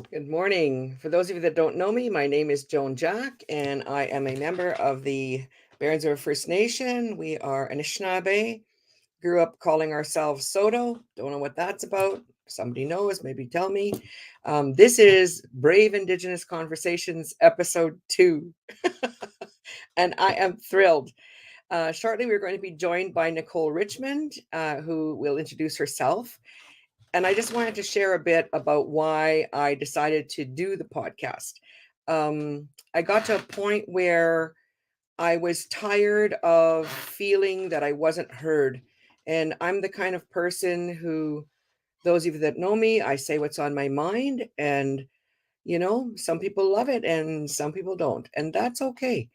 Good morning. For those of you that don't know me, my name is Joan Jack, and I am a member of the Barons River First Nation. We are Aanishinaabe. Grew up calling ourselves Soto. Don't know what that's about. Somebody knows, maybe tell me. This is Brave Indigenous Conversations, Episode 2. And I am thrilled. Shortly, we're going to be joined by Nicole Richmond, who will introduce herself. And I just wanted to share a bit about why I decided to do the podcast. I got to a point where I was tired of feeling that I wasn't heard. And I'm the kind of person who, those of you that know me, I say what's on my mind. And, some people love it and some people don't. And that's okay.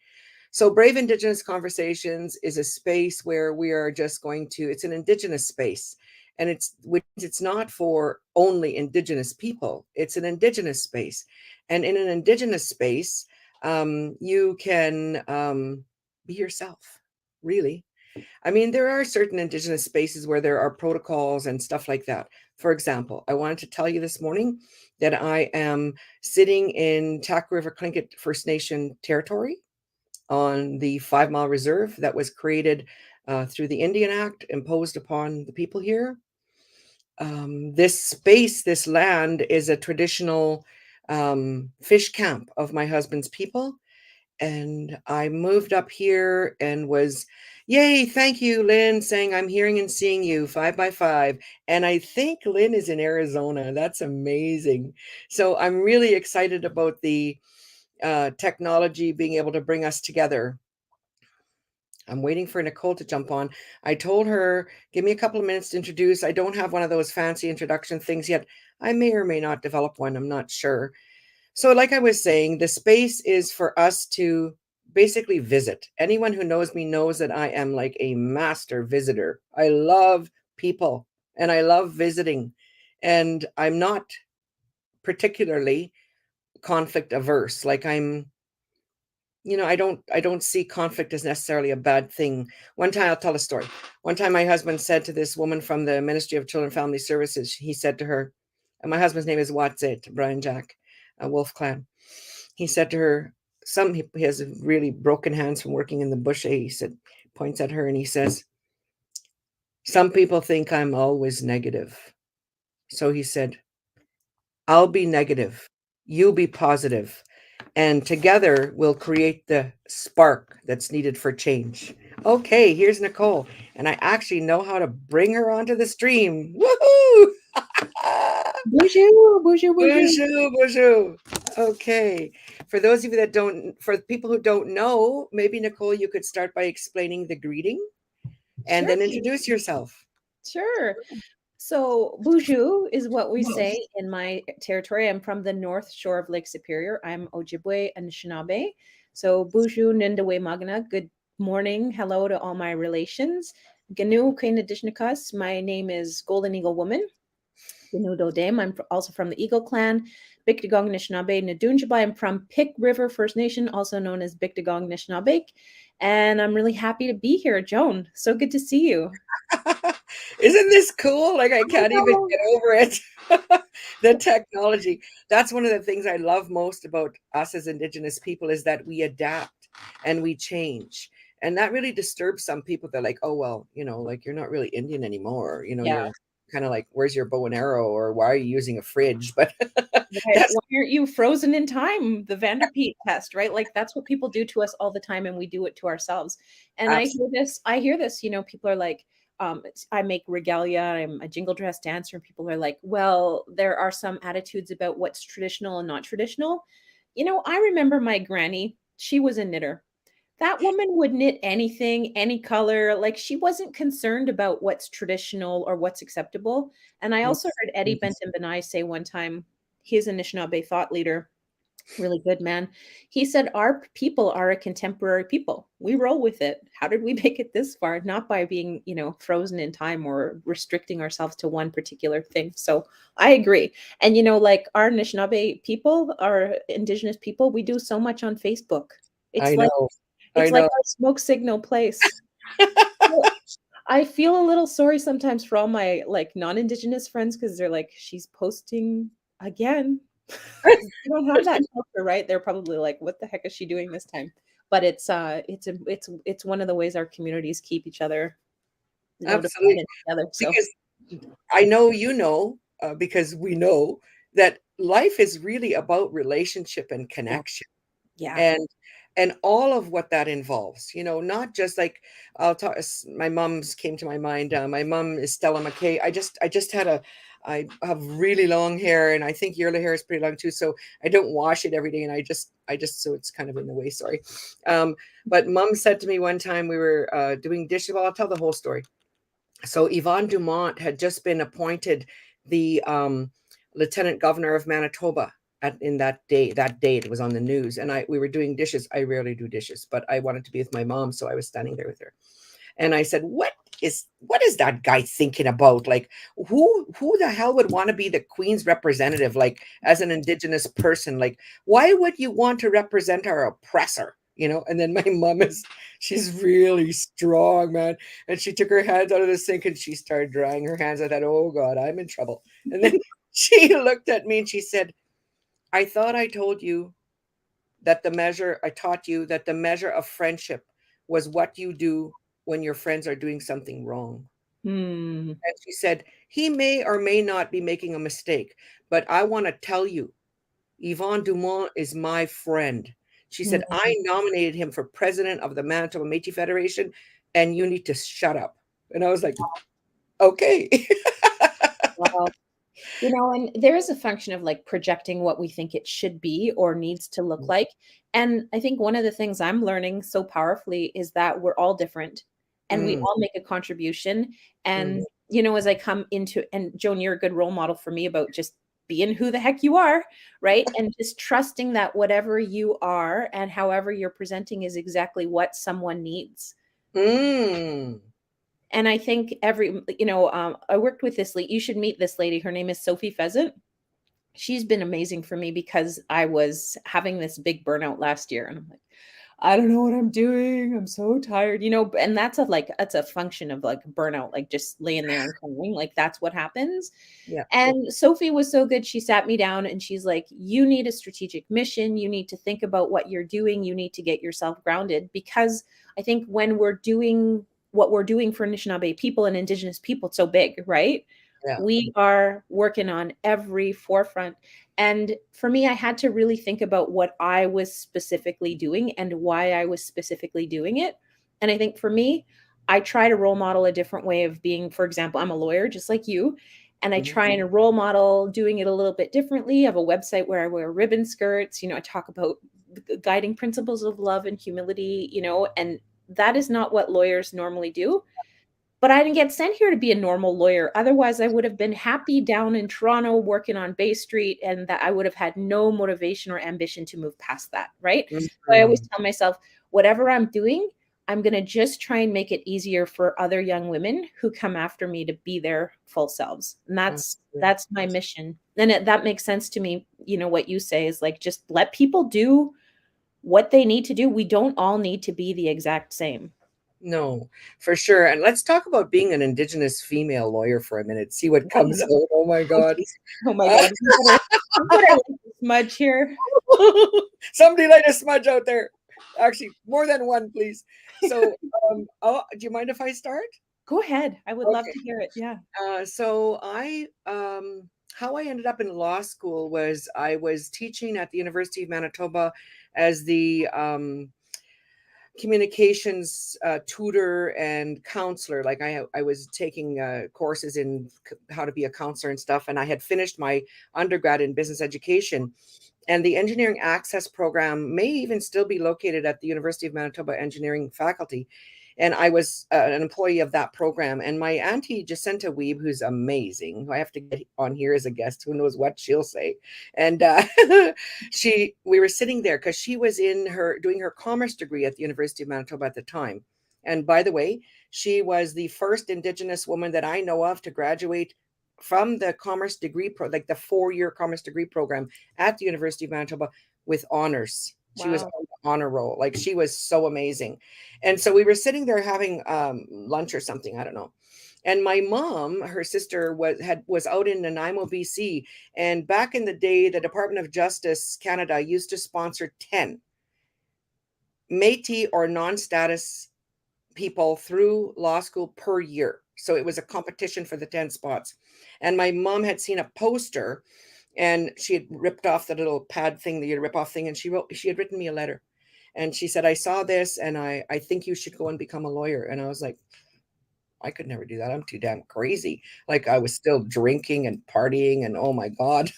So, Brave Indigenous Conversations is a space where we are just going to, it's an Indigenous space. And it's not for only Indigenous people, it's an Indigenous space. And in an Indigenous space, you can be yourself, really. I mean, there are certain Indigenous spaces where there are protocols and stuff like that. For example, I wanted to tell you this morning that I am sitting in Tack River Tlingit First Nation territory on the 5 Mile Reserve that was created through the Indian Act imposed upon the people here. This space, this land, is a traditional fish camp of my husband's people. And I moved up here and was, yay, thank you, Lynn, saying I'm hearing and seeing you 5 by 5. And I think Lynn is in Arizona. That's amazing. So I'm really excited about the technology being able to bring us together. I'm waiting for Nicole to jump on. I told her, give me a couple of minutes to introduce. I don't have one of those fancy introduction things yet. I may or may not develop one. I'm not sure. So, like I was saying, the space is for us to basically visit. Anyone who knows me knows that I am like a master visitor. I love people and I love visiting. And I'm not particularly conflict averse. Like I don't see conflict as necessarily a bad thing. One time, I'll tell a story. One time my husband said to this woman from the Ministry of Children and Family Services, he said to her, and my husband's name is Watzit Brian Jack, Wolf Clan. He said to her, he has really broken hands from working in the bush. He said, points at her and he says, some people think I'm always negative. So he said, I'll be negative, you be positive, and together we'll create the spark that's needed for change. Okay, here's Nicole, and I actually know how to bring her onto the stream. Woohoo! Bonjour, bonjour, bonjour. Bonjour, bonjour. Okay, for people who don't know, maybe Nicole, you could start by explaining the greeting and Sure, then introduce yourself. sure. So, bonjour is what we say in my territory. I'm from the north shore of Lake Superior. I'm Ojibwe and Anishinaabe. So, bonjour, Nindawe Magana. Good morning. Hello to all my relations. Ganu Kainadishnikas. My name is Golden Eagle Woman. Ganu Dodem. I'm also from the Eagle Clan. Biktigong Anishinaabe Nadunjabai. I'm from Pick River First Nation, also known as Biktigong Anishinaabe. And I'm really happy to be here, Joan. So good to see you. Isn't this cool? Like, I I can't even know. get over it. The technology. That's one of the things I love most about us as Indigenous people is that we adapt and we change. And that really disturbs some people. They're like, oh, well, like you're not really Indian anymore. Yeah. You're kind of like, where's your bow and arrow? Or why are you using a fridge? But Right. that's Why aren't you frozen in time? The Vanderpeet test, right? Like that's what people do to us all the time, and we do it to ourselves. And I hear absolutely. this, I hear this, people are like, I make regalia, I'm a jingle dress dancer, and people are like, well, there are some attitudes about what's traditional and not traditional. I remember my granny, she was a knitter. That woman would knit anything, any color. Like she wasn't concerned about what's traditional or what's acceptable. And I also heard Eddie Benton Benai say one time, he's an Anishinaabe thought leader, really good man. He said, our people are a contemporary people. We roll with it. How did we make it this far? Not by being, frozen in time or restricting ourselves to one particular thing. So I agree. And, like our Anishinaabe people, our Indigenous people, we do so much on Facebook. I It's like know. I it's like know. our smoke signal place. Well, I feel a little sorry sometimes for all my, like, non-Indigenous friends because 'cause they're like, "She's posting again." We don't have that culture, right? They're probably like, "What the heck is she doing this time?" But it's one of the ways our communities keep each other, Absolutely. divided together. So Because I know you know, because we know that life is really about relationship and yeah, connection. yeah. And all of what that involves, not just like I'll talk. My mom's came to my mind. My mom is Stella McKay. I just had I have really long hair, and I think your hair is pretty long too. So I don't wash it every day, and I just so it's kind of in the way. Sorry, but mom said to me one time we were doing dishes. Well, I'll tell the whole story. So Yvonne Dumont had just been appointed the lieutenant governor of Manitoba in that day it was on the news, and we were doing dishes. I rarely do dishes, but I wanted to be with my mom, so I was standing there with her, and I said, what is that guy thinking about? Like, who the hell would want to be the Queen's representative, like, as an Indigenous person? Like, why would you want to represent our oppressor? And then my mom she's really strong, man. And she took her hands out of the sink and she started drying her hands. I thought, oh God, I'm in trouble. And then she looked at me and she said, I thought I taught you that the measure of friendship was what you do when your friends are doing something wrong. Hmm. And she said, he may or may not be making a mistake, but I want to tell you, Yvon Dumont is my friend. She said, Hmm. I nominated him for president of the Manitoba Métis Federation, and you need to shut up. And I was like, okay. Wow. And there is a function of like projecting what we think it should be or needs to look like. And I think one of the things I'm learning so powerfully is that we're all different and we Mm, all make a contribution. mm, And, as I come into, and Joan, you're a good role model for me about just being who the heck you are, right? And just trusting that whatever you are and however you're presenting is exactly what someone needs. mm, And I think I worked with this lady. You should meet this lady. Her name is Sophie Pheasant. She's been amazing for me because I was having this big burnout last year and I'm like, I don't know what I'm doing. I'm so tired, and that's a function of like burnout, like just laying there and crying. Like that's what happens. yeah. And Sophie was so good. She sat me down and she's like, you need a strategic mission. You need to think about what you're doing. You need to get yourself grounded because I think when we're doing what we're doing for Anishinaabe people and Indigenous people, it's so big, right? Yeah. We are working on every forefront. And for me, I had to really think about what I was specifically doing and why I was specifically doing it. And I think for me, I try to role model a different way of being. For example, I'm a lawyer just like you, and I Mhm. try and role model doing it a little bit differently. I have a website where I wear ribbon skirts, I talk about the guiding principles of love and humility, and that is not what lawyers normally do. But I didn't get sent here to be a normal lawyer. Otherwise, I would have been happy down in Toronto working on Bay Street, and that I would have had no motivation or ambition to move past that, right? So I always Mhm. tell myself, whatever I'm doing, I'm going to just try and make it easier for other young women who come after me to be their full selves. And that's Absolutely. that's my mission. And that makes sense to me. What you say is like just let people do what they need to do. We don't all need to be the exact same. No, for sure. And let's talk about being an Indigenous female lawyer for a minute. See what comes out. Oh my Oh, God. geez. Oh my God. We better light the smudge here. Somebody light a smudge out there. Actually, more than one, please. So, do you mind if I start? Go ahead. I would love Okay. to hear it. Yeah. So how I ended up in law school was I was teaching at the University of Manitoba as the communications tutor and counselor. Like I was taking courses in how to be a counselor and stuff, and I had finished my undergrad in business education. And the engineering access program may even still be located at the University of Manitoba engineering faculty. And I was an employee of that program. And my auntie Jacinta Weeb, who's amazing, who I have to get on here as a guest, who knows what she'll say. And we were sitting there because she was doing her commerce degree at the University of Manitoba at the time. And by the way, she was the first Indigenous woman that I know of to graduate from the commerce degree like the 4-year commerce degree program at the University of Manitoba with honors. She was Wow. on the honor roll. Like she was so amazing. And so we were sitting there having lunch or something, I don't know. And my mom, her sister, was out in Nanaimo, BC, and back in the day, the Department of Justice Canada used to sponsor 10 Métis or non-status people through law school per year. So it was a competition for the 10 spots. And my mom had seen a poster, and she had ripped off the little pad thing, the rip off thing, and she had written me a letter. And she said, I saw this and I think you should go and become a lawyer. And I was like, I could never do that. I'm too damn crazy. Like I was still drinking and partying and oh my God,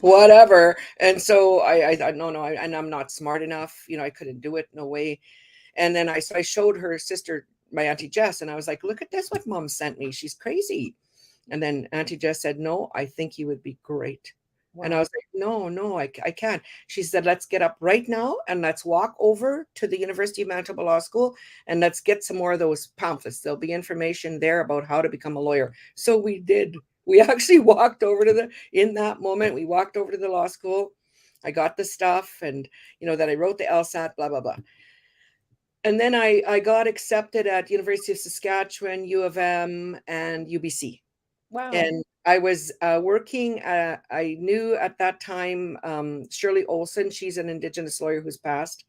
whatever. And so I thought, no, and I'm not smart enough. I couldn't do it. No way. And then I showed her sister, my Auntie Jess, and I was like, look at this, what mom sent me. She's crazy. And then Auntie Jess said, no, I think you would be great. Wow. And I was like, no, I can't. She said, let's get up right now and let's walk over to the University of Manitoba Law School and let's get some more of those pamphlets. There'll be information there about how to become a lawyer. So we did. We actually walked over in that moment, we walked over to the law school. I got the stuff and, that I wrote the LSAT, blah, blah, blah. And then I got accepted at University of Saskatchewan, U of M, and UBC. Wow. And I was working, I knew at that time, Shirley Olson, she's an Indigenous lawyer who's passed.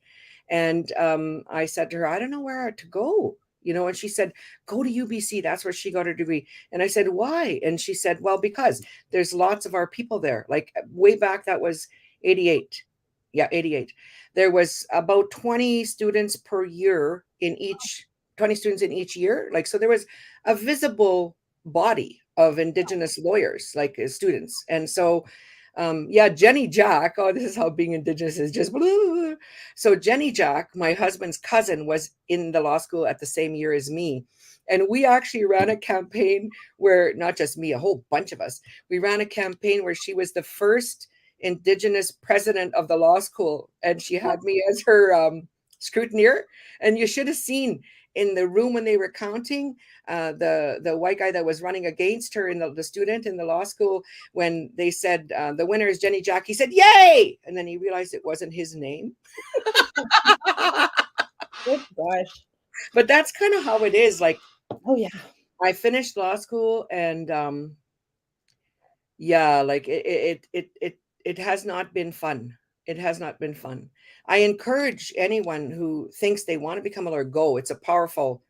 And I said to her, I don't know where to go, and she said, go to UBC. That's where she got her degree. And I said, why? And she said, well, because there's lots of our people there. Like way back, that was 88. Yeah, 88. There was about 20 students per year 20 students in each year. Like, so there was a visible body of Indigenous lawyers, like students. And so, Jenny Jack, oh, this is how being Indigenous is just blah, blah, blah. So Jenny Jack, my husband's cousin, was in the law school at the same year as me. And we actually ran a campaign where, not just me, a whole bunch of us, we ran a campaign where she was the first Indigenous president of the law school. And she had me as her scrutineer. And you should have seen in the room when they were counting, the white guy that was running against her, in the student in the law school, when they said the winner is Jenny Jack, he said, yay! And then he realized it wasn't his name. Good gosh. But that's kind of how it is. Like, oh yeah, I finished law school and like it has not been fun. It has not been fun. I encourage anyone who thinks they want to become a lawyer, go. It's a powerful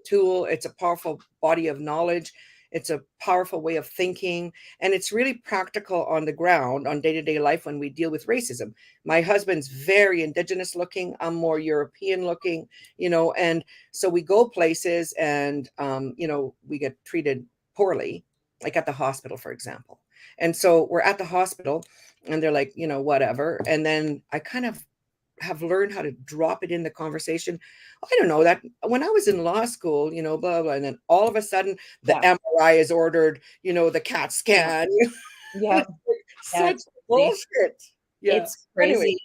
tool. It's a powerful body of knowledge. It's a powerful way of thinking. And it's really practical on the ground, on day-to-day life when we deal with racism. My husband's very Indigenous looking. I'm more European looking, and so we go places and, we get treated poorly, like at the hospital, for example. And so we're at the hospital and they're like, whatever. And then I kind of have learned how to drop it in the conversation. I don't know, that when I was in law school, blah, blah. And then all of a sudden the MRI is ordered, the CAT scan. Yeah. Such bullshit. Yeah. It's crazy. Anyway,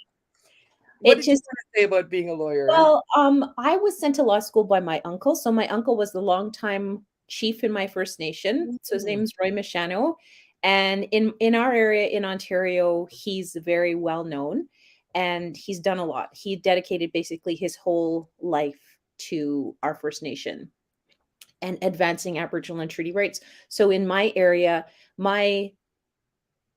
what did you want to say about being a lawyer? Well, I was sent to law school by my uncle. So my uncle was the longtime chief in my First Nation. So his name is Roy Michano. And in our area in Ontario, he's very well known and he's done a lot. He dedicated basically his whole life to our First Nation and advancing Aboriginal and treaty rights. So in my area, and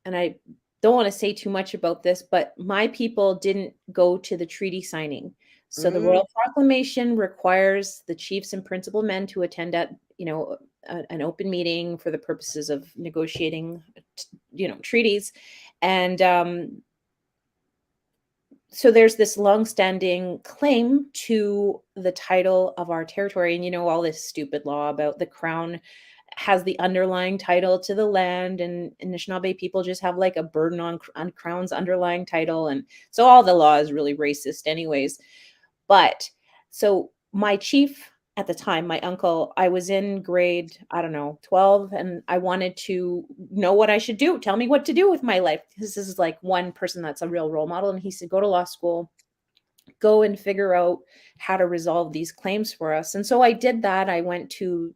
I don't want to say too much about this, but my people didn't go to the treaty signing. So the Royal Proclamation requires the chiefs and principal men to attend at, an open meeting for the purposes of negotiating, treaties. And so there's this longstanding claim to the title of our territory. And, all this stupid law about the crown has the underlying title to the land, and Anishinaabe people just have like a burden on crown's underlying title. And so all the law is really racist anyways. But so my chief at the time, my uncle, I was in grade, 12, and I wanted to know what I should do. Tell me what to do with my life. This is like one person that's a real role model. And he said, go to law school, go and figure out how to resolve these claims for us. And so I did that. I went to,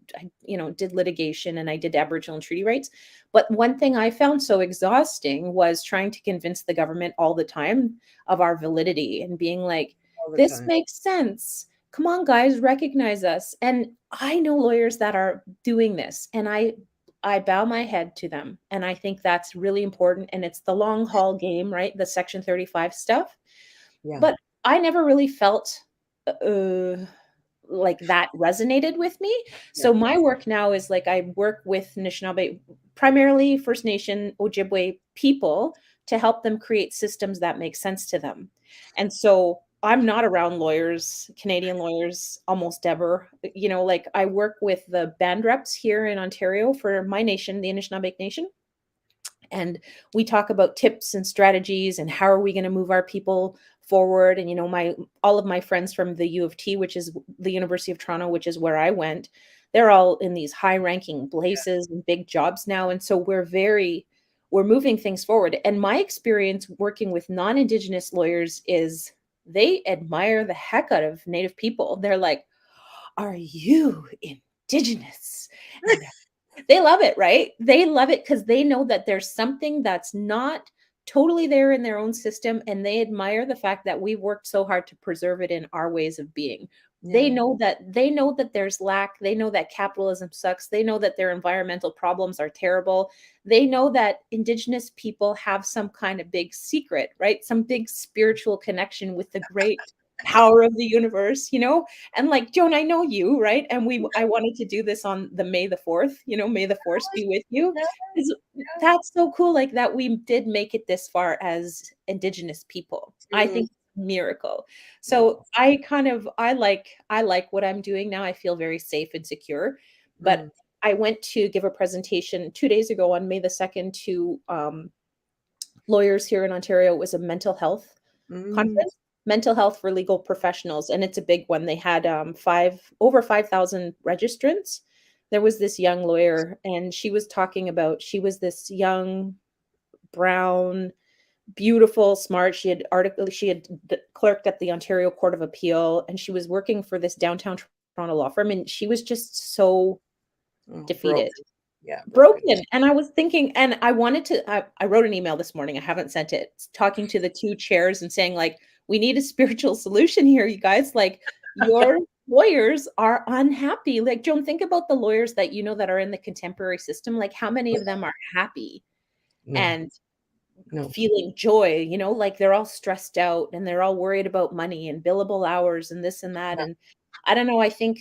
did litigation and I did Aboriginal and treaty rights. But one thing I found so exhausting was trying to convince the government all the time of our validity and being like, this makes sense. come on, guys, recognize us. And I know lawyers that are doing this, and I bow my head to them. And I think that's really important. And it's the long haul game, right? The Section 35 stuff. Yeah. But I never really felt uh, like that resonated with me. Yeah. So my work now is like I work with Anishinaabe, primarily First Nation Ojibwe people, to help them create systems that make sense to them. And so I'm not around lawyers, Canadian lawyers, almost ever. You know, like I work with the band reps here in Ontario for my nation, the Anishinaabe Nation, and we talk about tips and strategies and how are we going to move our people forward. And my all of my friends from the U of T, which is the University of Toronto, which is where I went, they're all in these high ranking places and big jobs now. And so we're moving things forward. And my experience working with non-Indigenous lawyers is they admire the heck out of Native people. They're like, are you Indigenous? And they love it, right? They love it because they know that there's something that's not totally there in their own system, and they admire the fact that we've worked so hard to preserve it in our ways of being. They Yeah. know that there's lack. They know that capitalism sucks. They know that their environmental problems are terrible. They know that Indigenous people have some kind of big secret, right? Some big spiritual connection with the great power of the universe, and like, Joan, I know you, right? And I wanted to do this on the May the 4th, May the force be with you. Yeah. Yeah. That's so cool, like that we did make it this far as Indigenous people. I Mm, think it's a miracle. So no. I like what I'm doing now. I feel very safe and secure. But Mm, I went to give a presentation 2 days ago on May the 2nd to lawyers here in Ontario. It was a mental health mm, conference, mental health for legal professionals, and it's a big one. They had over 5,000 registrants. There was this young lawyer, and she was this young, brown, beautiful, smart. She had clerked at the Ontario Court of Appeal, and she was working for this downtown Toronto law firm, and she was just so defeated, broken. Yeah, broken. broken. And I was thinking, and I wrote an email this morning. I haven't sent it, talking to the two chairs and saying, like, we need a spiritual solution here, you guys. Like, your lawyers are unhappy. Like, Joan, think about the lawyers that that are in the contemporary system. Like, how many of them are happy No, and no. feeling joy? Like they're all stressed out and they're all worried about money and billable hours and this and that. Yeah. And I don't know. I think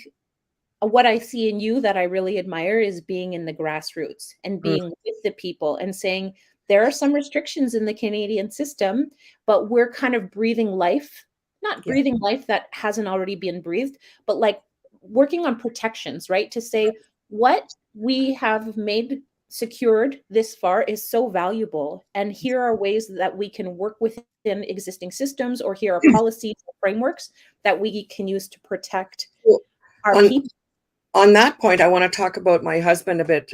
what I see in you that I really admire is being in the grassroots and Mm, being with the people and saying there are some restrictions in the Canadian system, but we're kind of breathing life, not yeah. breathing life that hasn't already been breathed, but like working on protections, right? To say what we have made secured this far is so valuable. And here are ways that we can work within existing systems, or here are policies or frameworks that we can use to protect Well, our On people. on that point, I want to talk about my husband a bit,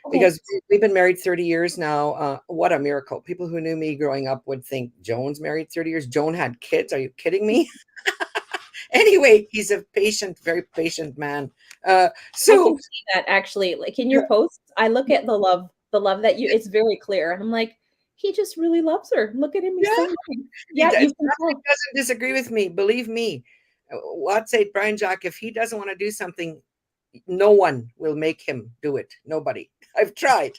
Okay. because we've been married 30 years now. What a miracle. People who knew me growing up would think Joan's married 30 years. Joan had kids. Are you kidding me? Anyway, he's a patient, very patient man. I So can see that actually, like in your posts, I look at the love that it's very clear. I'm like, he just really loves her. Look at him, he's yeah, so loving. he Yeah, does, you can he tell. doesn't disagree with me. Believe me. What say Brian Jack? If he doesn't want to do something, no one will make him do it. Nobody. I've tried.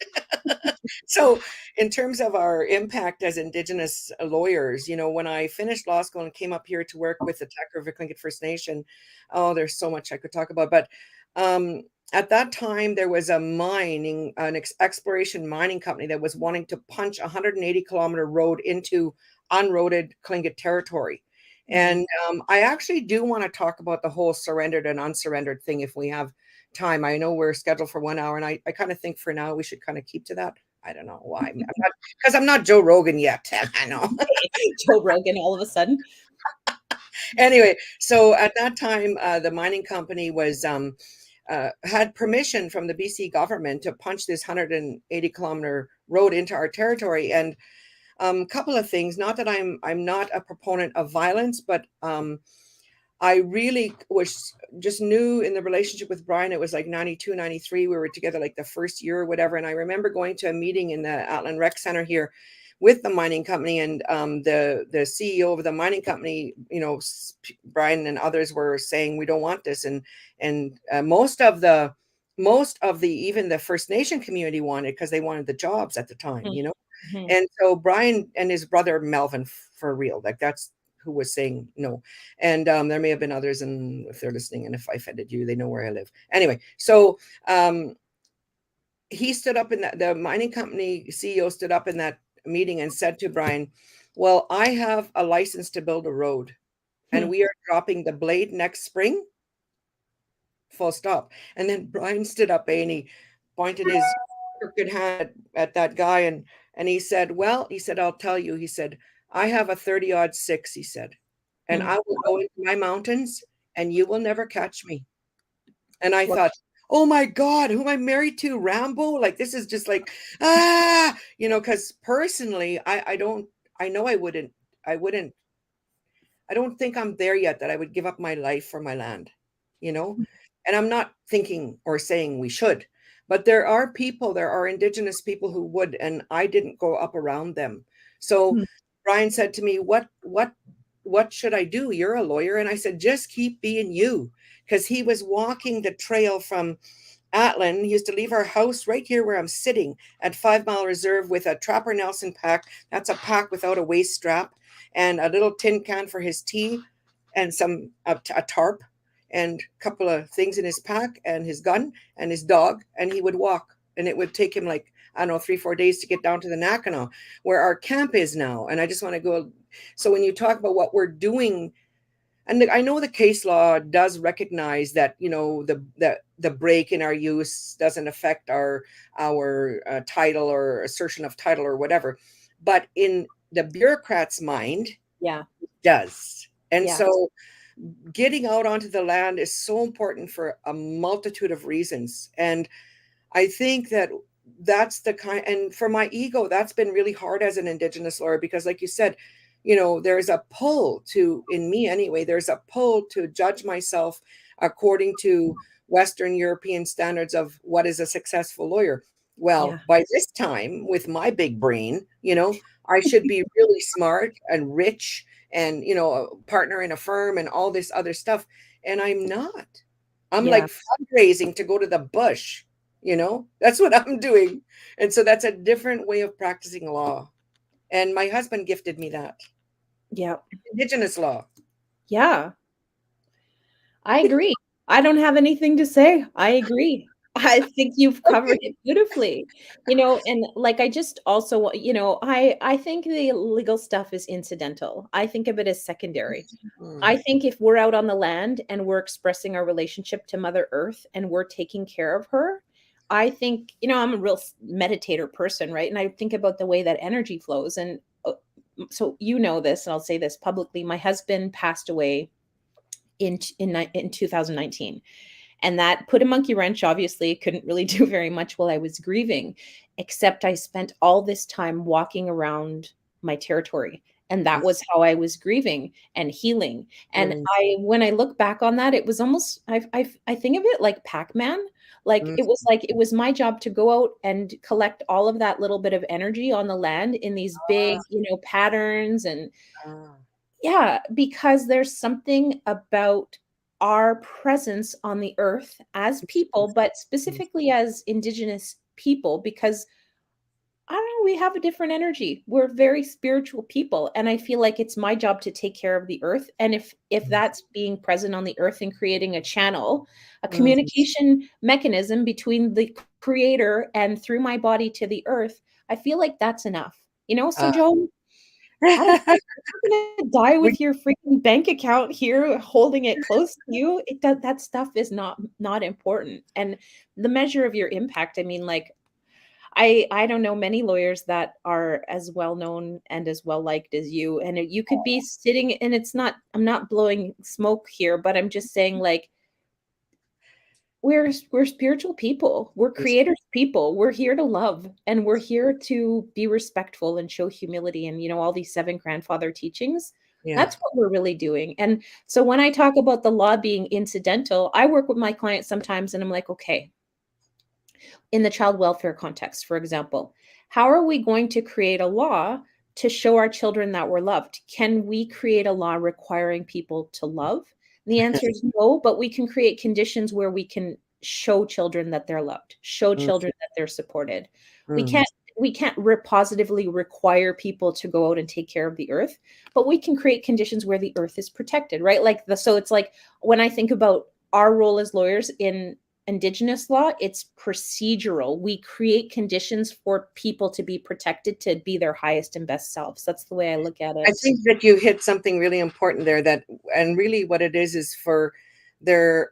So, in terms of our impact as Indigenous lawyers, when I finished law school and came up here to work with the Tack River Tlingit First Nation, oh, there's so much I could talk about. But at that time, there was an exploration mining company that was wanting to punch a 180-kilometer road into unroaded Tlingit territory. Mm. And I actually do want to talk about the whole surrendered and unsurrendered thing if we have time. I know we're scheduled for 1 hour, and I kind of think for now we should kind of keep to that. I don't know why. Because I'm not Joe Rogan yet. I know. Joe Rogan all of a sudden. Anyway, so at that time, the mining company had permission from the BC government to punch this 180-kilometer road into our territory. And a couple of things. Not that I'm not a proponent of violence, but I really was just new in the relationship with Brian. It was like 92, 93. We were together like the first year or whatever. And I remember going to a meeting in the Atlan Rec Center here with the mining company, and the CEO of the mining company, Brian and others were saying we don't want this, and most of the even the First Nation community wanted, because they wanted the jobs at the time, Mhm. and so Brian and his brother Melvin, for real, like that's who was saying no. And there may have been others, and if they're listening, and if I offended you, they know where I live. Anyway, so he stood up in the mining company CEO stood up in that meeting and said to Brian, well, I have a license to build a road, and we are dropping the blade next spring, full stop. And then Brian stood up, and he pointed his crooked hand at that guy, and he said, well, he said, I'll tell you, he said, I have a 30-06, he said, and I will go into my mountains and you will never catch me. And I thought, oh my God, who am I married to? Rambo? Like, this is just like, because personally, I don't, I know I wouldn't, I don't think I'm there yet that I would give up my life for my land, you know? And I'm not thinking or saying we should, but there are Indigenous people who would, and I didn't go up around them. So Brian said to me, what should I do? You're a lawyer. And I said, just keep being you. Because he was walking the trail from Atlin. He used to leave our house right here where I'm sitting at 5 Mile Reserve with a Trapper Nelson pack. That's a pack without a waist strap, and a little tin can for his tea, and a tarp, and a couple of things in his pack, and his gun and his dog. And he would walk, and it would take him like, I don't know, 3-4 days to get down to the Nakano, where our camp is now. And I just want to go. So when you talk about what we're doing, and I know the case law does recognize that, the break in our use doesn't affect our title or assertion of title or whatever, but in the bureaucrat's mind, Yeah. it does. And Yeah. so getting out onto the land is so important for a multitude of reasons. And I think that's the kind, and for my ego, that's been really hard as an Indigenous lawyer, because like you said, there's a pull to, in me anyway, there's a pull to judge myself according to Western European standards of what is a successful lawyer. Well, Yeah. by this time, with my big brain, I should be really smart and rich and, a partner in a firm and all this other stuff. And I'm not. I'm Yeah. like fundraising to go to the bush, that's what I'm doing. And so that's a different way of practicing law. And my husband gifted me that. Yeah. Indigenous law. Yeah. I agree. I don't have anything to say. I agree. I think you've covered Okay. it beautifully. And like I just also, I think the legal stuff is incidental. I think of it as secondary. Mm, I think if we're out on the land and we're expressing our relationship to Mother Earth and we're taking care of her, I think, I'm a real meditator person, right? And I think about the way that energy flows. And so this, and I'll say this publicly. My husband passed away in 2019, and that put a monkey wrench. Obviously, couldn't really do very much while I was grieving, except I spent all this time walking around my territory, and that was how I was grieving and healing. And mm, when I look back on that, it was almost, I think of it like Pac-Man. Like mm, it was my job to go out and collect all of that little bit of energy on the land in these big, patterns. And ah, yeah, because there's something about our presence on the earth as people, but mm, specifically as Indigenous people, because I don't know, we have a different energy. We're very spiritual people, and I feel like it's my job to take care of the earth. And if that's being present on the earth and creating a channel, a mm. communication mechanism between the creator and through my body to the earth, I feel like that's enough. So Ah. Joan, I don't you're not gonna die We, with your freaking bank account here holding it close to you. That stuff is not important. And the measure of your impact, I mean, like I don't know many lawyers that are as well known and as well liked as you. And you could be sitting, and I'm not blowing smoke here, but I'm just saying, like, we're spiritual people. We're creators people. We're here to love, and we're here to be respectful and show humility, and all these seven grandfather teachings. yeah. That's what we're really doing. And so when I talk about the law being incidental, I work with my clients sometimes and I'm like, okay, in the child welfare context, for example, how are we going to create a law to show our children that we're loved. Can we create a law requiring people to love? And the answer is no, but we can create conditions where we can show children that they're loved, show Mm, children that they're supported. We mm. can't positively require people to go out and take care of the earth, but we can create conditions where the earth is protected, right? So it's like when I think about our role as lawyers in Indigenous law, it's procedural. We create conditions for people to be protected, to be their highest and best selves. That's the way I look at I it. think that you hit something really important there, that, and really what it is for their,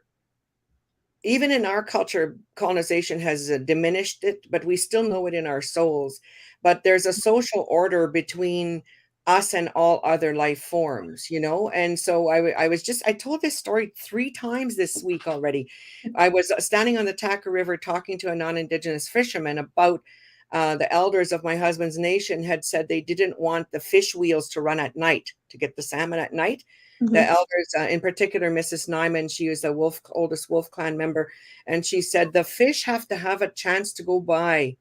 even in our culture, colonization has diminished it, but we still know it in our souls. But there's a social order between us and all other life forms, you know? And so I told this story 3 times this week already. I was standing on the Taka River talking to a non-Indigenous fisherman about the elders of my husband's nation had said they didn't want the fish wheels to run at night to get the salmon at night. The Mhm. elders, in particular, Mrs. Nyman, she was the oldest Wolf Clan member, and she said the fish have to have a chance to go by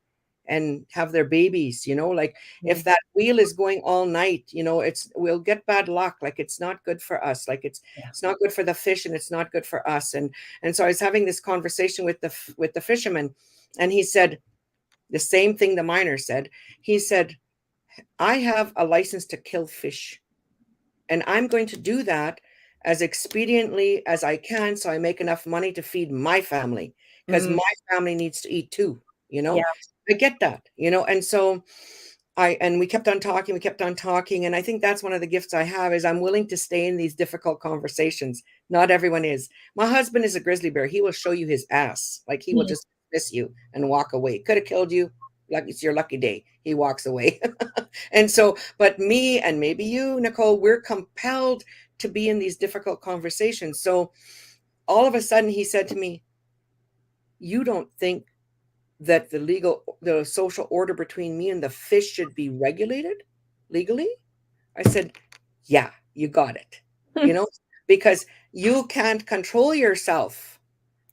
and have their babies. You know, like if Mhm. that wheel is going all night, you know, we'll get bad luck. Like it's not good for us. Like Yeah. it's not good for the fish, and it's not good for us. And so I was having this conversation with the fisherman, and he said the same thing the miner said. He said, "I have a license to kill fish, and I'm going to do that as expediently as I can so I make enough money to feed my family, because Mm, my family needs to eat too, you yeah. know? I get that, you know? And so we kept on talking, we kept on talking. And I think that's one of the gifts I have is I'm willing to stay in these difficult conversations. Not everyone is. My husband is a grizzly bear. He will show you his ass. Like he will Mm, just miss you and walk away. Could have killed you. Like it's your lucky day. He walks away. And so, but me and maybe you, Nicole, we're compelled to be in these difficult conversations. So all of a sudden he said to me, "You don't think that the social order between me and the fish should be regulated legally?" I said, "Yeah, you got it." You know, because you can't control yourself.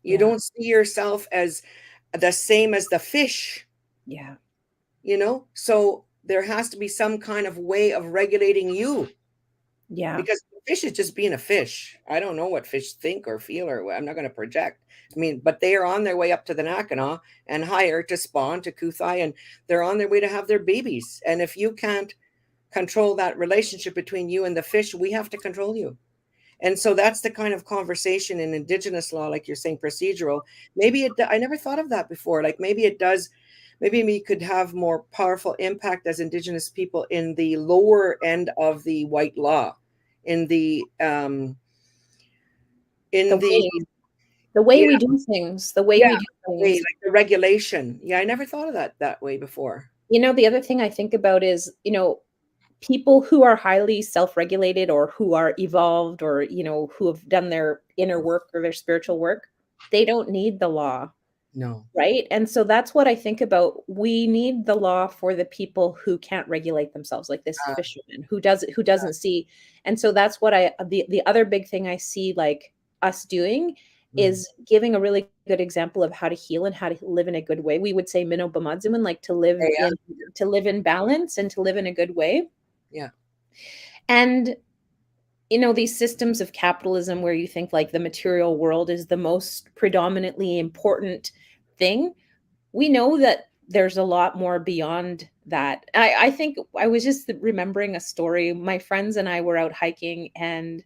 You yeah. don't see yourself as the same as the fish, Yeah. you know? So there has to be some kind of way of regulating you, Yeah. because the fish is just being a fish. I don't know what fish think or feel, or I'm not going to project. I mean, but they are on their way up to the Nakana and higher to spawn to Kuthai, and they're on their way to have their babies. And if you can't control that relationship between you and the fish, we have to control you. And so that's the kind of conversation in Indigenous law, like you're saying, procedural. I never thought of that before. Like maybe it does, maybe we could have more powerful impact as Indigenous people in the lower end of the white law, in the, The in the, way the way yeah, we do things, the way yeah, we do the way, things. like the regulation. Yeah, I never thought of that way before. The other thing I think about is, people who are highly self-regulated or who are evolved or, who have done their inner work or their spiritual work, they don't need the law. No. Right? And so that's what I think about. We need the law for the people who can't regulate themselves, like this Uh, fisherman who doesn't see. And so that's what the other big thing I see like us doing mm, is giving a really good example of how to heal and how to live in a good way. We would say minno bamadziman, like yeah, to live in balance and to live in a good way. yeah. And these systems of capitalism where you think like the material world is the most predominantly important thing, we know that there's a lot more beyond that. I think I was just remembering a story. My friends and I were out hiking, and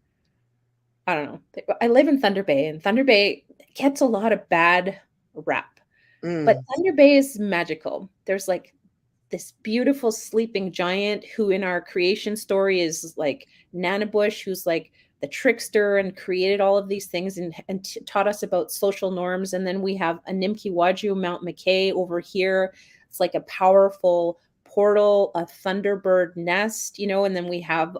I don't know. I live in Thunder Bay, and Thunder Bay gets a lot of bad rap. But Mm, Thunder Bay is magical. There's like this beautiful sleeping giant who in our creation story is like Nanabush, who's like the trickster and created all of these things and taught us about social norms. And then we have a Nimki Waju, Mount McKay over here. It's like a powerful portal, a thunderbird nest, and then we have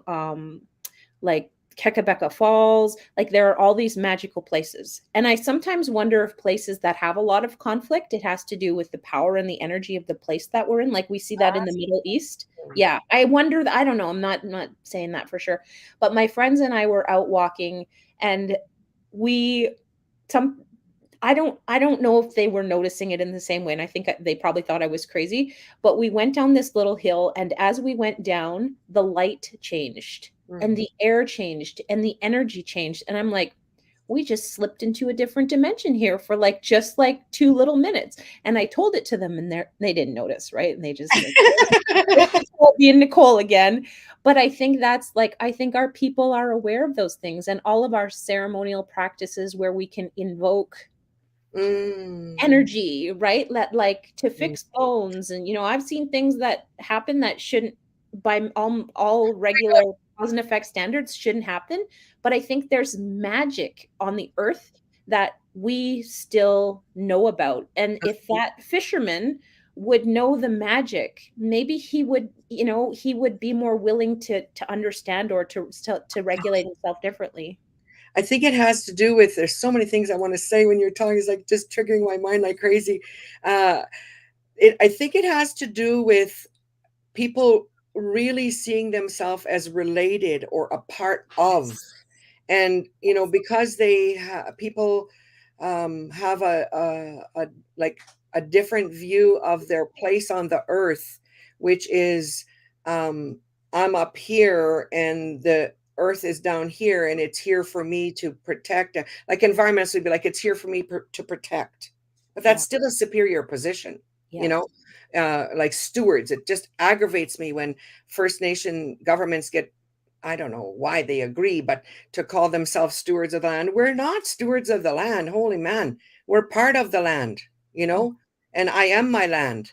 like Kekabeka Falls. Like there are all these magical places. And I sometimes wonder if places that have a lot of conflict, it has to do with the power and the energy of the place that we're in. Like we see that in the Middle East. Yeah, I wonder that. I don't know. I'm not saying that for sure. But my friends and I were out walking, and we some I don't know if they were noticing it in the same way, and I think they probably thought I was crazy, but we went down this little hill, and as we went down, the light changed, and Mm. the air changed, and the energy changed, and I'm like, "We just slipped into a different dimension here for, like, just, like, 2 little minutes," and I told it to them, and they didn't notice, right? And they just like, "There's Nicole being Nicole again." But I think that's, like, I think our people are aware of those things, and all of our ceremonial practices where we can invoke Mm. energy, right? That, like, to Mm. fix bones, and, I've seen things that happen that shouldn't, by all regular cause and effect standards, shouldn't happen, but I think there's magic on the earth that we still know about, and if that fisherman would know the magic, maybe he would be more willing to understand, or to regulate himself differently. I think it has to do with, there's so many things I want to say when you're talking, is like just triggering my mind like crazy. Uh, I think it has to do with people really seeing themselves as related or a part of. Yes. And because people have like a different view of their place on the earth, which is, um I'm up here and the earth is down here, and it's here for me to protect. Like environmentalists would be like, it's here for me to protect, but that's Yeah, still a superior position, you yeah, know like stewards. It just aggravates me when First Nation governments get, I don't know why they agree, but to call themselves stewards of the land. We're not stewards of the land. Holy man. We're part of the land, you mm, know, and I am my land.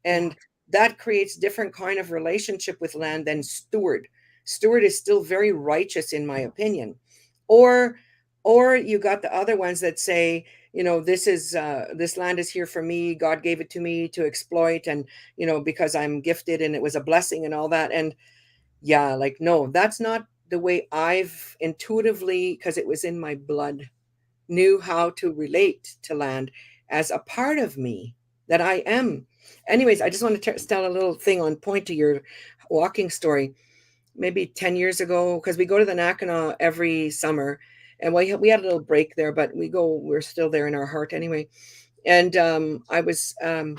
yeah, And that creates different kind of relationship with land than steward. Steward is still very righteous in my opinion. Or you got the other ones that say, this land is here for me. God gave it to me to exploit, and because I'm gifted and it was a blessing and all that. And yeah, like, no, that's not the way I've intuitively, because it was in my blood, knew how to relate to land as a part of me that I am. Anyways, I just want to tell a little thing on point to your walking story. Maybe 10 years ago, because we go to the Nakana every summer, and we had a little break there, but we're still there in our heart anyway. And I was on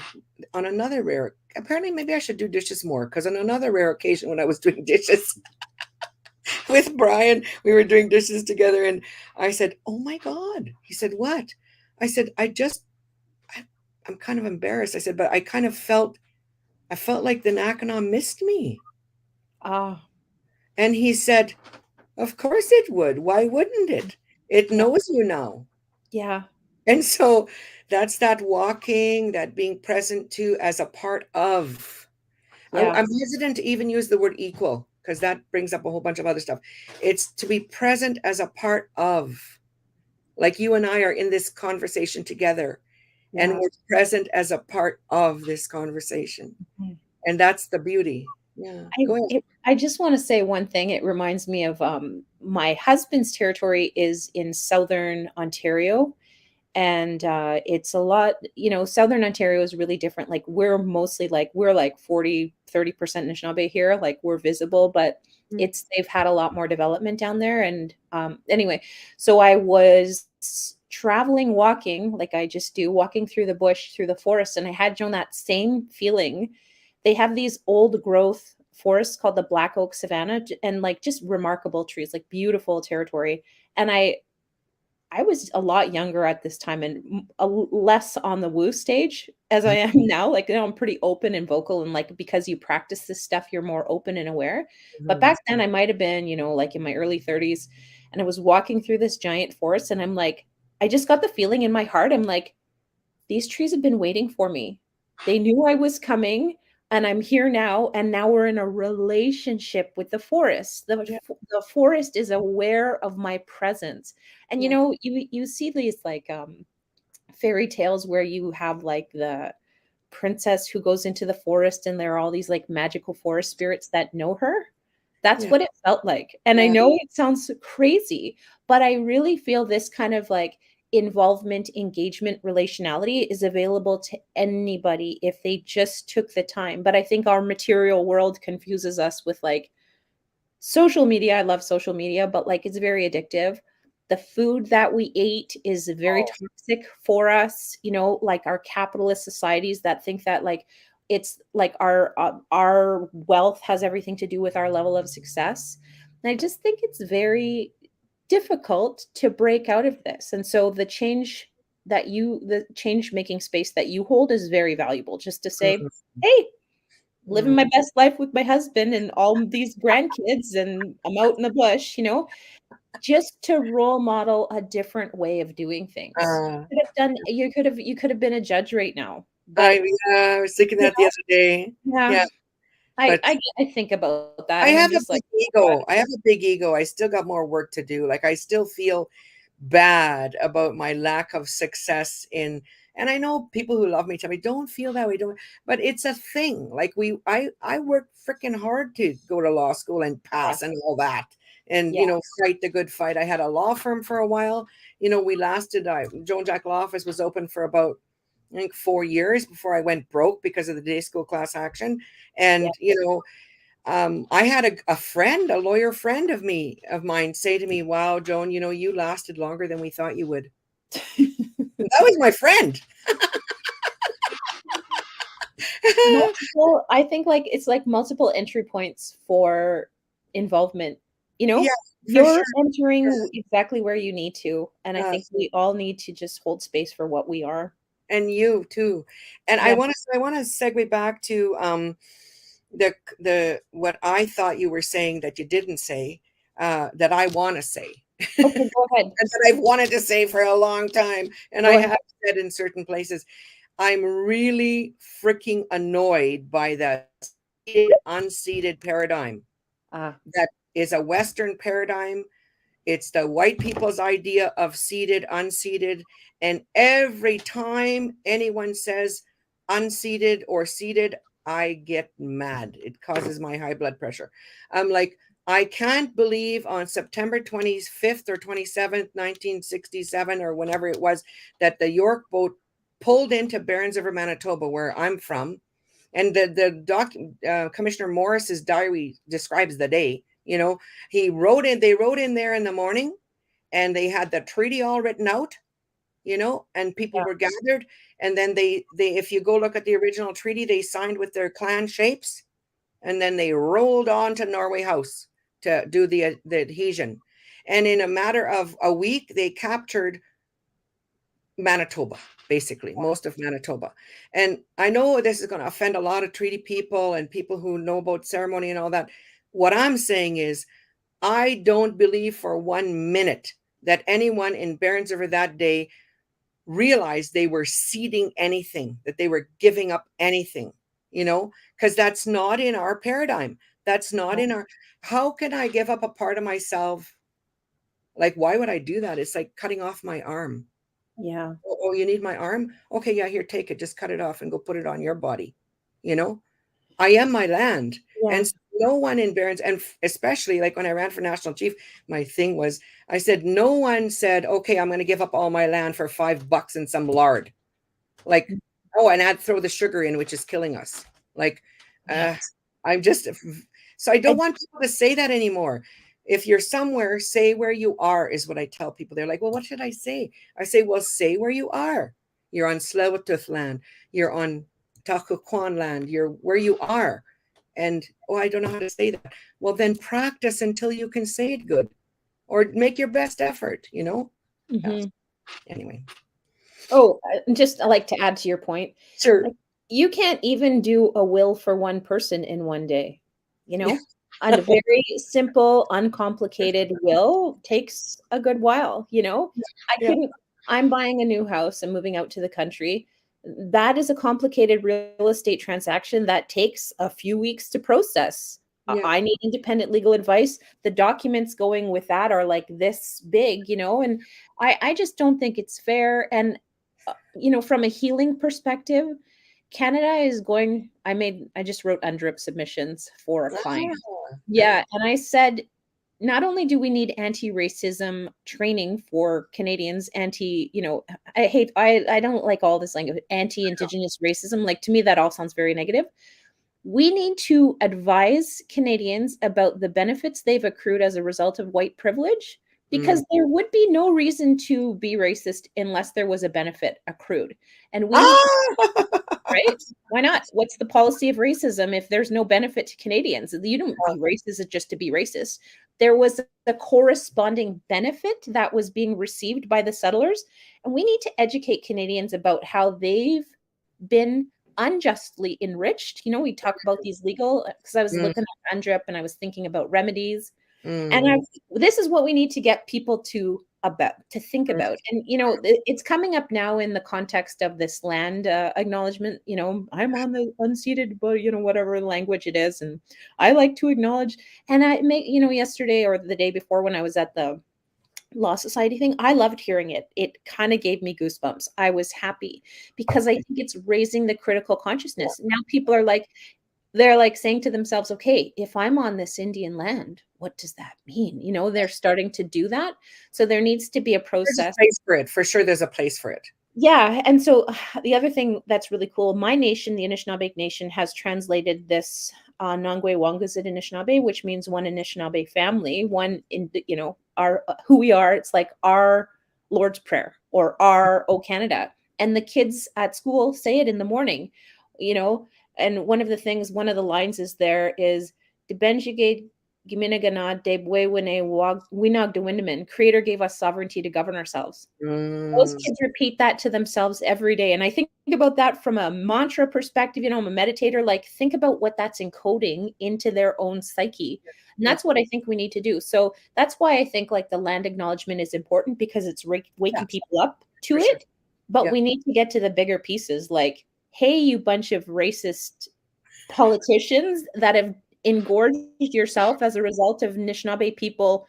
another rare, apparently maybe I should do dishes more, because on another rare occasion when I was doing dishes with Brian, we were doing dishes together, and I said, "Oh my God." He said, "What?" I said, I, I'm kind of embarrassed. I said, but I felt like the Nakana missed me. ah, And he said, "Of course it would. Why wouldn't it? It yeah, knows you now." yeah, And so that's that walking, that being present to as a part of. yeah, I'm hesitant to even use the word equal, because that brings up a whole bunch of other stuff. It's to be present as a part of, like you and I are in this conversation together, and yeah. we're present as a part of this conversation. Mhm. And that's the beauty. Yeah. Go ahead. I just wanna say one thing. It reminds me of, my husband's territory is in Southern Ontario, and, it's a lot, Southern Ontario is really different. Like, we're like 40-30% Anishinaabe here, like, we're visible, but Mm. they've had a lot more development down there, and, anyway, so I was traveling, walking, like I just do, walking through the bush, through the forest, and I had, Joan, that same feeling. They have these old growth forests called the Black Oak Savanna, and, like, just remarkable trees, like, beautiful territory, and I was a lot younger at this time, and less on the woo stage as I am now. Like, I'm pretty open and vocal, and, like, because you practice this stuff, you're more open and aware. But Mhm. back then, I might have been, like, in my early 30s, and I was walking through this giant forest, and I'm like, I just got the feeling in my heart. I'm like, these trees have been waiting for me. They knew I was coming, and I'm here now, and now we're in a relationship with the forest. Yeah, The forest is aware of my presence. And, yeah, you see these, like, fairy tales where you have, like, the princess who goes into the forest, and there are all these, like, magical forest spirits that know her. That's yeah, what it felt like, and I yeah, know it sounds crazy, but I really feel this kind of, like, involvement, engagement, relationality is available to anybody if they just took the time. But I think our material world confuses us with, like, social media. I love social media, but, like, it's very addictive. The food that we eat is very Oh, toxic for us, like our capitalist societies that think that like it's like our wealth has everything to do with our level of success. And I just think it's very difficult to break out of this. And so the change making space that you hold is very valuable, just to say, mhm, hey, living mm. my best life with my husband and all these grandkids, and I'm out in the bush, just to role model a different way of doing things. Uh, You could have been a judge right now, I but, yeah, I was thinking you that the other day. yeah, Yeah, I but I I think about that I and I'm have a just like, big "Oh god." ego. I have a big ego. I still got more work to do. Like I still feel bad about my lack of success in, and I know people who love me tell me don't feel that way, don't, but it's a thing. Like I worked freaking hard to go to law school and Yeah, pass and all that. And yeah, fight the good fight. I had a law firm for a while. We lasted Joan Jack Law Office was open for about I think 4 years before I went broke because of the day school class action. yeah. And I had a friend, a lawyer friend of mine, say to me, "Wow, Joan, you lasted longer than we thought you would." And that was my friend. Multiple I think, like, it's like multiple entry points for involvement, you Yeah, know? for sure. You're entering exactly where you need to, and I think Yes, we all need to just hold space for what we are. and you too. And I Yeah. want to I want to segue back to the what I thought you were saying that you didn't say, that I want to say. Okay, go ahead. And that I've wanted to say for a long time, and I Go ahead. have said in certain places. I'm really freaking annoyed by the seated, unseated paradigm. Ah, That is a Western paradigm. It's the white people's idea of seated, unseated. And every time anyone says unseated or seated, I get mad. It causes my high blood pressure. I'm like, I can't believe on September 25th or 27th, 1967, or whenever it was, that the York boat pulled into Barons River, Manitoba, where I'm from. And Commissioner Morris's diary describes the day. They wrote in there in the morning, and they had the treaty all written out, and people yeah, were gathered. And then they if you go look at the original treaty, they signed with their clan shapes, and then they rolled on to Norway House to do the adhesion. And in a matter of a week, they captured Manitoba, basically, most of Manitoba. And I know this is going to offend a lot of treaty people and people who know about ceremony and all that. What I'm saying is, I don't believe for 1 minute that anyone in Barons River that day realized they were ceding anything, that they were giving up anything, because that's not in our paradigm. That's not in our. How can I give up a part of myself? Like, why would I do that? It's like cutting off my arm. yeah, Oh, you need my arm? Okay, yeah, here, take it. Just cut it off and go put it on your body. You know, I am my land. yeah. And no one in Barons, and especially like when I ran for national chief, my thing was, I said, no one said, okay, I'm going to give up all my land for $5 and some lard. Like, oh, and I'd throw the sugar in, which is killing us. Like, Yeah. uh, I'm just, so I don't I want people to say that anymore. If you're somewhere, say where you are, is what I tell people. They're like, well, what should I say? I say, well, say where you are. You're on Tsleil-Waututh land. You're on Takuquan land. You're where you are. And, oh, I don't know how to say that. Well, then practice until you can say it good, or make your best effort. Yeah. Mhm. Anyway, Oh, just like to add to your point, sure. like, you can't even do a will for one person in one day, you Yeah. know? And a very simple, uncomplicated will takes a good while, you know? I Yeah. couldn't I'm buying a new house, I'm moving out to the country. That is a complicated real estate transaction that takes a few weeks to process. Yeah. I need independent legal advice. The documents going with that are like this big, and I just don't think it's fair. And from a healing perspective, Canada is going I just wrote UNDRIP submissions for a client. Ah, Yeah, and I said, not only do we need anti-racism training for Canadians, I don't like all this language, anti-Indigenous racism. Like, to me, that all sounds very negative. We need to advise Canadians about the benefits they've accrued as a result of white privilege, Mm. because there would be no reason to be racist unless there was a benefit accrued. And we need to, Ah! right? Why not? What's the policy of racism if there's no benefit to Canadians? You don't be racist just to be racist. There was a corresponding benefit that was being received by the settlers. And we need to educate Canadians about how they've been unjustly enriched. You know, we talk about these legal, because I was Mm, looking at UNDRIP and I was thinking about remedies. And mm, this is what we need to get people to think mm. about. And it's coming up now in the context of this land acknowledgement. I'm on the unceded, but whatever language it is, and I like to acknowledge. And I make yesterday or the day before when I was at the Law Society thing, I loved hearing it. It kind of gave me goosebumps. I was happy because I think it's raising the critical consciousness. Now people are like, they're like saying to themselves, okay, if I'm on this Indian land, what does that mean? They're starting to do that. So there needs to be a There's a process. place for it. For sure, there's a place for it. Yeah. And so the other thing that's really cool, my nation, the Anishinaabe Nation, has translated this Nangwe Wangazit Anishinaabe, which means one Anishinaabe family, one in, our who we are. It's like our Lord's Prayer or our O Canada. And the kids at school say it in the morning, you know. And one of the lines is there is "De Benjige Giminagana de Bwewene Winag de Windaman. Creator gave us sovereignty to govern ourselves." Those Mm, kids repeat that to themselves every day. And I think about that from a mantra perspective. I'm a meditator. Like, think about what that's encoding into their own psyche. And yeah, that's what I think we need to do. So that's why I think like the land acknowledgement is important because it's yeah, waking people up to for sure. it. But Yeah. we need to get to the bigger pieces like, hey, you bunch of racist politicians that have engorged yourself as a result of Anishinaabe people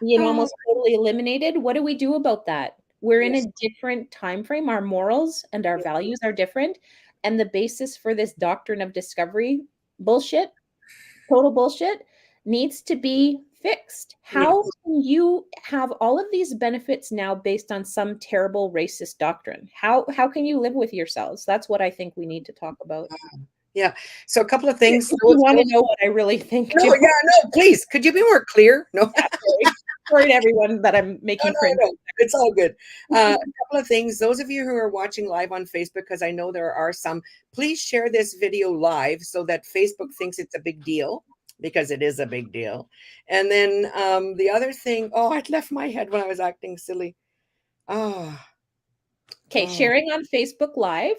being Oh, almost totally eliminated. What do we do about that? We're in yes. a different time frame. Our morals and our Yeah. values are different. And the basis for this doctrine of discovery bullshit, total bullshit, needs to be fixed. Yeah. How can you have all of these benefits now based on some terrible racist doctrine? How can you live with yourselves? That's what I think we need to talk about. Yeah. So a couple of If things. you want to know what I really think, No, Joe. yeah, no, please. Could you be more clear? No, Yeah, sorry. Sorry to everyone that I'm no, making cringe. no, no. It's all good. A couple of things. Those of you who are watching live on Facebook, because I know there are some, please share this video live so that Facebook thinks it's a big deal because it is a big deal. And then the other thing, oh, I'd left my head when I was acting silly. Oh, Okay, oh, sharing on Facebook Live,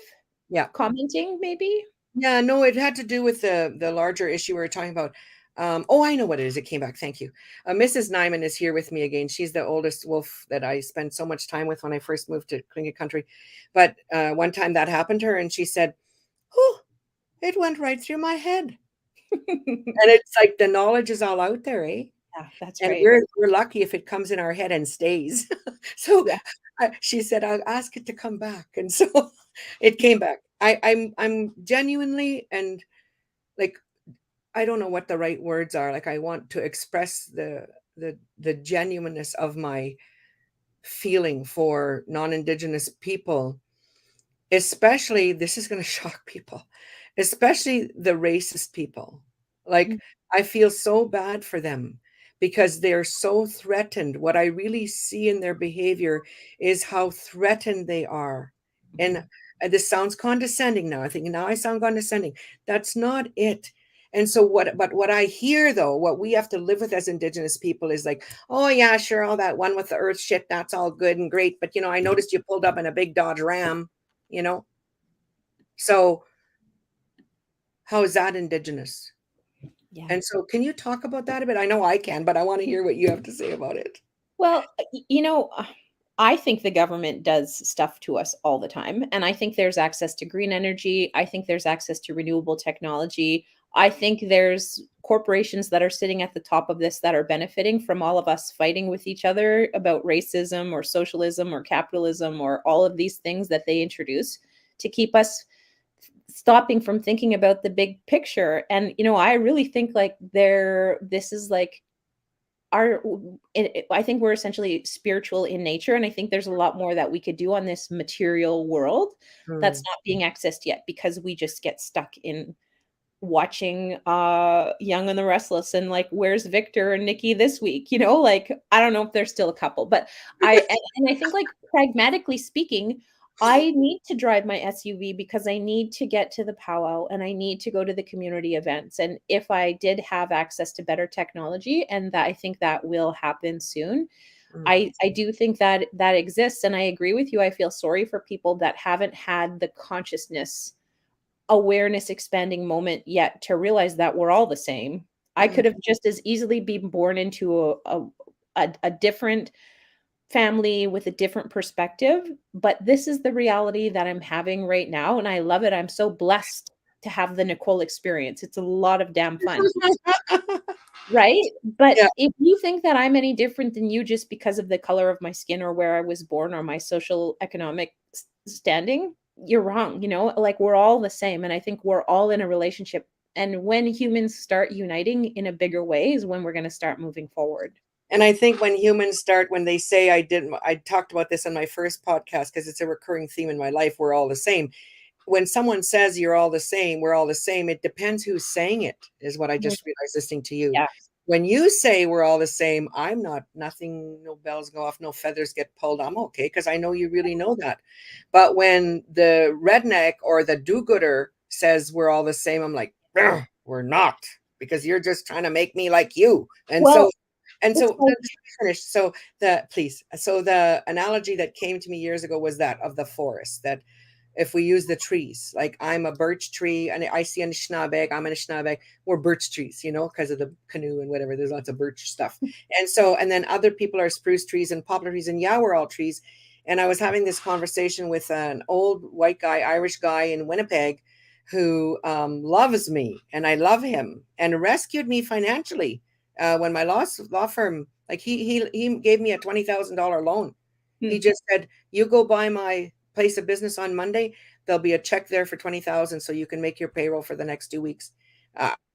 yeah. commenting maybe? Yeah, no, it had to do with the larger issue we were talking about. Oh, I know what it is. It came back. Thank you. Mrs. Nyman is here with me again. She's the oldest wolf that I spent so much time with when I first moved to Tlingit country. But one time that happened to her, and she said, "Oh, it went right through my head." And it's like the knowledge is all out there, eh? Yeah, that's And right. we're lucky if it comes in our head and stays. So Yeah. she said, "I'll ask it to come back," and so it came back. I'm genuinely and like I don't know what the right words are. Like I want to express the genuineness of my feeling for non-indigenous people, especially this is going to shock people, especially the racist people. Like Mm, I feel so bad for them because they're so threatened. What I really see in their behavior is how threatened they are. And mhm. this sounds condescending now. I think now I sound condescending. That's not it. And so what I hear though, what we have to live with as indigenous people is like, oh yeah, sure, all that one with the earth shit, that's all good and great. But I noticed you pulled up in a big Dodge Ram, you know? So how is that indigenous? Yeah. And so can you talk about that a bit? I know I can, but I want to hear what you have to say about it. Well, I think the government does stuff to us all the time. And I think there's access to green energy. I think there's access to renewable technology. I think there's corporations that are sitting at the top of this that are benefiting from all of us fighting with each other about racism or socialism or capitalism or all of these things that they introduce to keep us stopping from thinking about the big picture. And I really think like this is like our I think we're essentially spiritual in nature, and I think there's a lot more that we could do on this material world that's Mm, not being accessed yet because we just get stuck in watching Young and the Restless and like where's Victor and Nikki this week, you know, like I don't know if there's still a couple, but and I think like pragmatically speaking, I need to drive my SUV because I need to get to the powwow and I need to go to the community events. And if I did have access to better technology, and that I think that will happen soon, Mm. I do think that that exists. And I agree with you. I feel sorry for people that haven't had the consciousness awareness expanding moment yet to realize that we're all the same. I Mm. could have just as easily been born into a different family with a different perspective, but this is the reality that I'm having right now, and I love it. I'm so blessed to have the Nicole experience. It's a lot of damn fun, right? But Yeah. if you think that I'm any different than you just because of the color of my skin or where I was born or my social economic standing, you're wrong. You know, like we're all the same. And I think we're all in a relationship. And when humans start uniting in a bigger way is when we're going to start moving forward. And I think when humans start, when they say, I talked about this on my first podcast because it's a recurring theme in my life, we're all the same. When someone says you're all the same, we're all the same, it depends who's saying it, is what I Mhm. just realized listening to you. Yeah. When you say we're all the same, I'm not, nothing, no bells go off, no feathers get pulled. I'm okay because I know you really know that. But when the redneck or the do gooder says we're all the same, I'm like, we're not, because you're just trying to make me like you. And so, Well, and it's so like, just finish. So the analogy that came to me years ago was that of the forest, that if we use the trees, like I'm a birch tree and I see Aanishinaabe, I'm Aanishinaabe, we're birch trees, you know, because of the canoe and whatever, there's lots of birch stuff. And so, and then other people are spruce trees and poplar trees, and yeah, we're all trees. And I was having this conversation with an old white guy, Irish guy in Winnipeg, who loves me and I love him and rescued me financially when my law firm, like he gave me a $20,000 loan. He hmm, just said, "You go by my place of business on Monday. There'll be a check there for 20,000, so you can make your payroll for the next 2 weeks."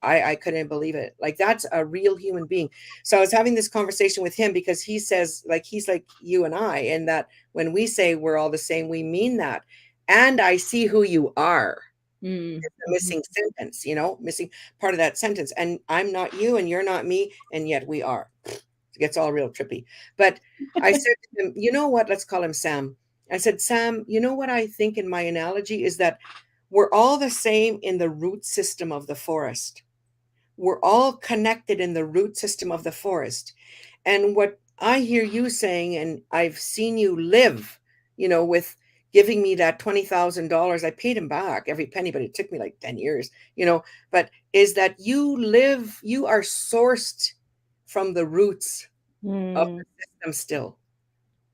I couldn't believe it. Like that's a real human being. So I was having this conversation with him because he says, like, he's like you and I, and that when we say we're all the same, we mean that. And I see who you are. mm, It's a mhm. missing sentence, you know, missing part of that sentence. And I'm not you, and you're not me, and yet we are. It gets all real trippy. But I said to him, you know what? Let's call him Sam. I said, Sam, you know what I think in my analogy is that we're all the same in the root system of the forest. We're all connected in the root system of the forest. And what I hear you saying, and I've seen you live, you know, with giving me that $20,000, I paid him back every penny, but it took me like 10 years, you know, but is that you live, you are sourced from the roots of Mm, the system still.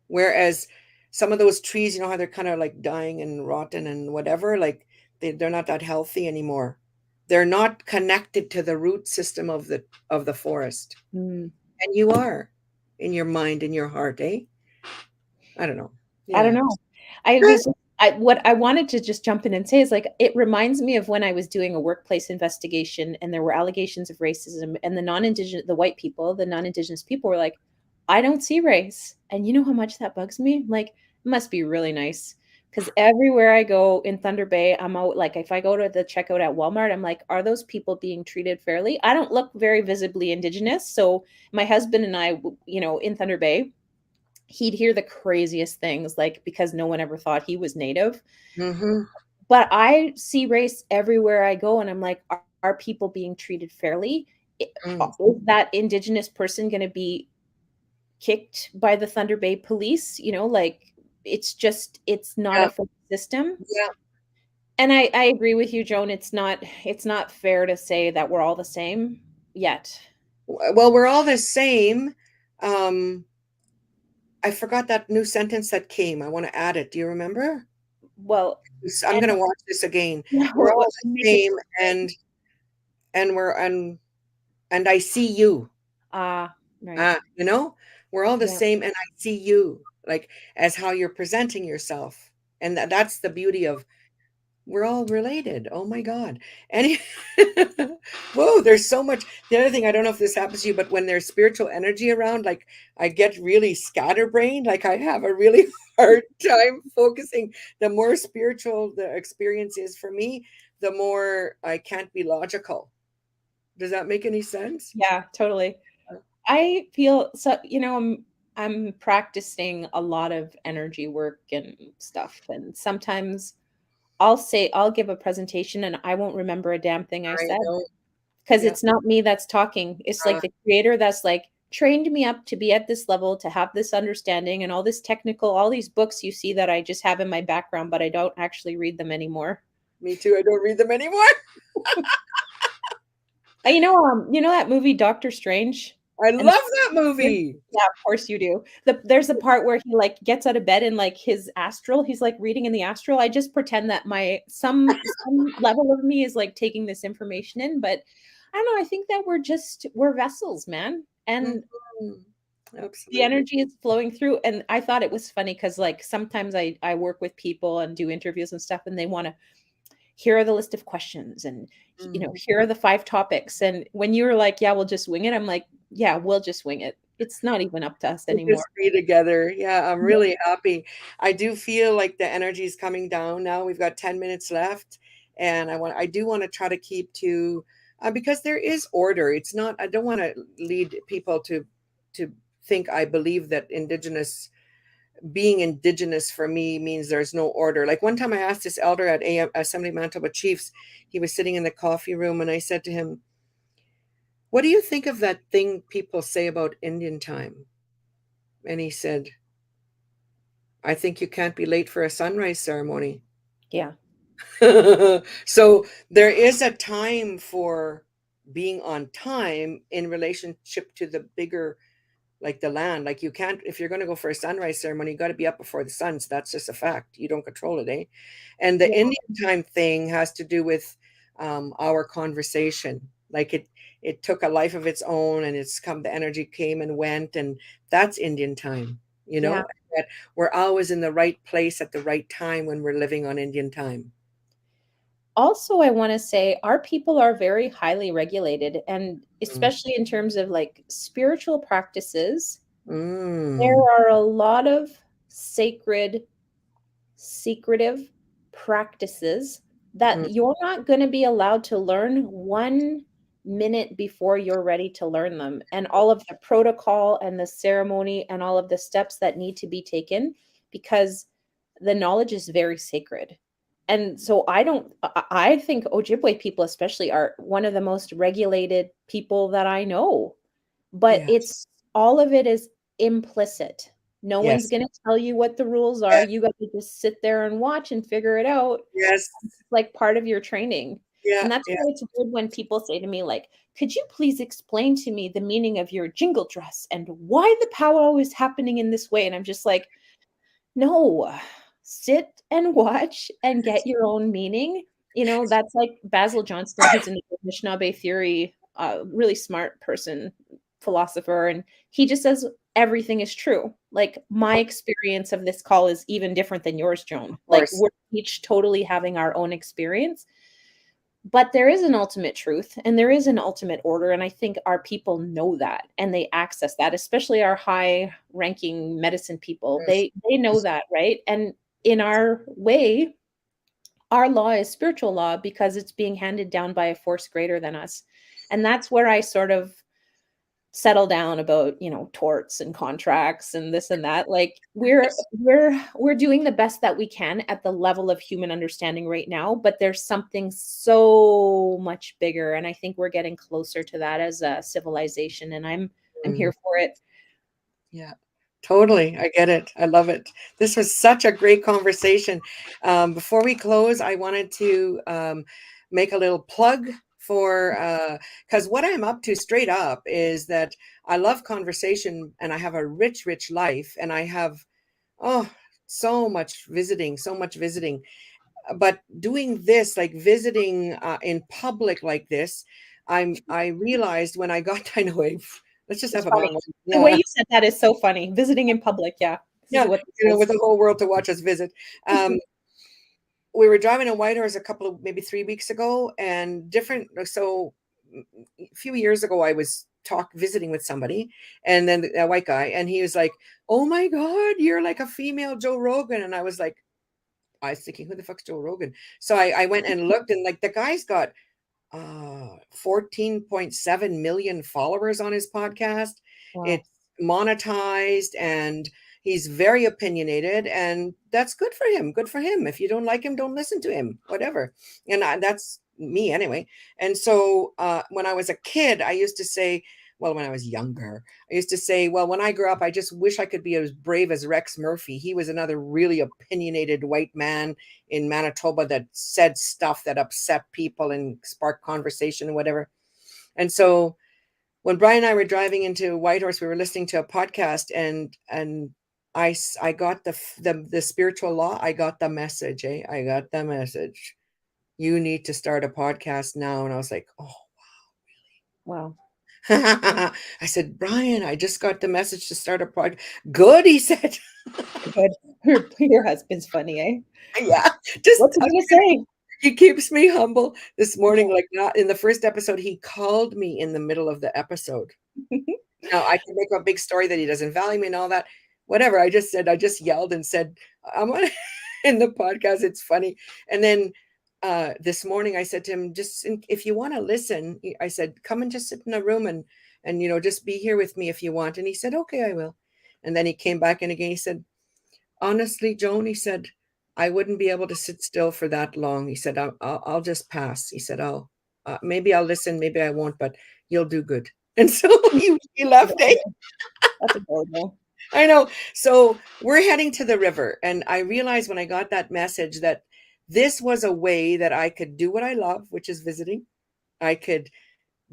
Whereas some of those trees, you know how they're kind of like dying and rotten and whatever, like they're not that healthy anymore. They're not connected to the root system of the forest. mm. And you are in your mind, in your heart, eh? I don't know. I don't Yeah. know. I was what I wanted to just jump in and say is like it reminds me of when I was doing a workplace investigation and there were allegations of racism and the white people, the non-indigenous people were like, I don't see race. And you know how much that bugs me? Like, it must be really nice. Because everywhere I go in Thunder Bay, I'm out like if I go to the checkout at Walmart, I'm like, are those people being treated fairly? I don't look very visibly indigenous. So my husband and I, you know, in Thunder Bay, he'd hear the craziest things like because no one ever thought he was native, Mm-hmm. but I see race everywhere I go and I'm like, are people being treated fairly? Mm. Is that indigenous person going to be kicked by the Thunder Bay police, you know, like it's just it's not a Yeah. fair system. Yeah. And I agree with you, Joan. It's not fair to say that we're all the same yet. Well, we're all the same. Um, I forgot that new sentence that came. I want to add it. Do you remember? Well, I'm and going to watch this again. We're all well, the make it same, and we're and I see you. right. You know, we're all the Yeah. same, and I see you like as how you're presenting yourself, and that's the beauty of we're all related. Oh my God. Any whoa, there's so much. The other thing, I don't know if this happens to you, but when there's spiritual energy around, like I get really scatterbrained. Like I have a really hard time focusing. The more spiritual the experience is for me, the more I can't be logical. Does that make any sense? Yeah, totally. I feel so, I'm practicing a lot of energy work and stuff. And sometimes I'll give a presentation and I won't remember a damn thing I I said know. because Yeah. it's not me that's talking. It's Uh, like the creator that's like trained me up to be at this level, to have this understanding and all this technical, all these books you see that I just have in my background, but I don't actually read them anymore. Me too. I don't read them anymore. You know that movie Doctor Strange? I And love that movie. yeah, of course you do. There's a part where he like gets out of bed and like his astral, he's like reading in the astral. I just pretend that my some level of me is like taking this information in, but I don't know. I think that we're vessels, man, and Mhm. the Absolutely. energy is flowing through. And I thought it was funny because like sometimes I work with people and do interviews and stuff, and they want to here are the list of questions and Mm. here are the 5 topics. And when you were like, yeah, we'll just wing it, I'm like, yeah, we'll just wing it. It's not even up to us We'll anymore. just be together. Yeah, I'm really happy. I do feel like the energy is coming down now. We've got 10 minutes left, and I do want to try to keep to because there is order. It's not. I don't want to lead people to think I believe that being indigenous for me means there's no order. Like one time I asked this elder at Assembly Manitoba Chiefs, he was sitting in the coffee room, and I said to him, "What do you think of that thing people say about Indian time?" And he said, "I think you can't be late for a sunrise ceremony." Yeah. So there is a time for being on time in relationship to the bigger, like the land. Like you can't, if you're going to go for a sunrise ceremony, you got to be up before the sun. So that's just a fact. You don't control it, eh? And the Yeah. Indian time thing has to do with our conversation. Like it took a life of its own, and the energy came and went, and that's Indian time, you Yeah. know, that we're always in the right place at the right time when we're living on Indian time. Also, I want to say our people are very highly regulated, and Mm. especially in terms of like spiritual practices, there Mm. are a lot of sacred secretive practices that Mm. you're not going to be allowed to learn 1 minute before you're ready to learn them. And all of the protocol and the ceremony and all of the steps that need to be taken, because the knowledge is very sacred. And so I think Ojibwe people especially are one of the most regulated people that I know, but Yes. it's all of it is implicit. No one's Yes. going to tell you what the rules are. Yes. You got to just sit there and watch and figure it out. Yes. It's like part of your training. Yeah. And that's Yeah. why it's weird when people say to me, like, could you please explain to me the meaning of your jingle dress and why the powwow is happening in this way? And I'm just like, no, sit and watch and get your own meaning. That's like Basil Johnston, who's an Anishinaabe theory, really smart person, philosopher, and he just says everything is true. Like my experience of this call is even different than yours, Joan. Of Like course. we're each totally having our own experience, but there is an ultimate truth and there is an ultimate order. And I think our people know that and they access that, especially our high ranking medicine people. Yes. They know that, right? And in our way, our law is spiritual law because it's being handed down by a force greater than us. And that's where I sort of settle down about torts and contracts and this and that. Like we're doing the best that we can at the level of human understanding right now, but there's something so much bigger, and I think we're getting closer to that as a civilization, and I'm Mm. here for it. Yeah, totally. I get it. I love it. This was such a great conversation. Before we close, I wanted to make a little plug for because what I'm up to straight up is that I love conversation and I have a rich, rich life, and I have oh so much visiting. But doing this, like visiting in public like this, I realized when I got I know let's just It's have a funny. long one. The way Yeah. you said that is so funny. Visiting in public, yeah. This is Yeah, what this with is. the whole world to watch us visit. We were driving in Whitehorse a couple of maybe 3 weeks ago, and different. So a few years ago, I was visiting with somebody, and then a white guy, and he was like, "Oh my God, you're like a female Joe Rogan," and I was like, I was thinking, who the fuck's Joe Rogan? So I went and looked, and like the guy's got 14.7 million followers on his podcast. Wow. It's monetized, and he's very opinionated, and that's good for him. Good for him. If you don't like him, don't listen to him, whatever. And that's me anyway. And so when I was a kid, I used to say, well, when I was younger, I used to say, well, when I grew up, I just wish I could be as brave as Rex Murphy. He was another really opinionated white man in Manitoba that said stuff that upset people and sparked conversation and whatever. And so when Brian and I were driving into Whitehorse, we were listening to a podcast, and I got the spiritual law. I got the message. I got the message. You need to start a podcast now. And I was like, oh. Wow. I said, Brian, I just got the message to start a podcast. Good, he said. Good. Your husband's funny, eh? Yeah, just What's he gonna say? he keeps me humble. This morning, like not in the first episode, he called me in the middle of the episode. Now I can make a big story that he doesn't value me and all that. Whatever. I just yelled and said, I'm on in the podcast. It's funny. And then this morning I said to him, if you want to listen, I said, come and just sit in a room and just be here with me if you want. And he said, okay, I will. And then he came back in again. He said, honestly, Joan, he said, I wouldn't be able to sit still for that long. He said, I'll just pass. He said, maybe I'll listen, maybe I won't, but you'll do good. And so he left. Eh? That's adorable. I know. So we're heading to the river. And I realized when I got that message that this was a way that I could do what I love, which is visiting. I could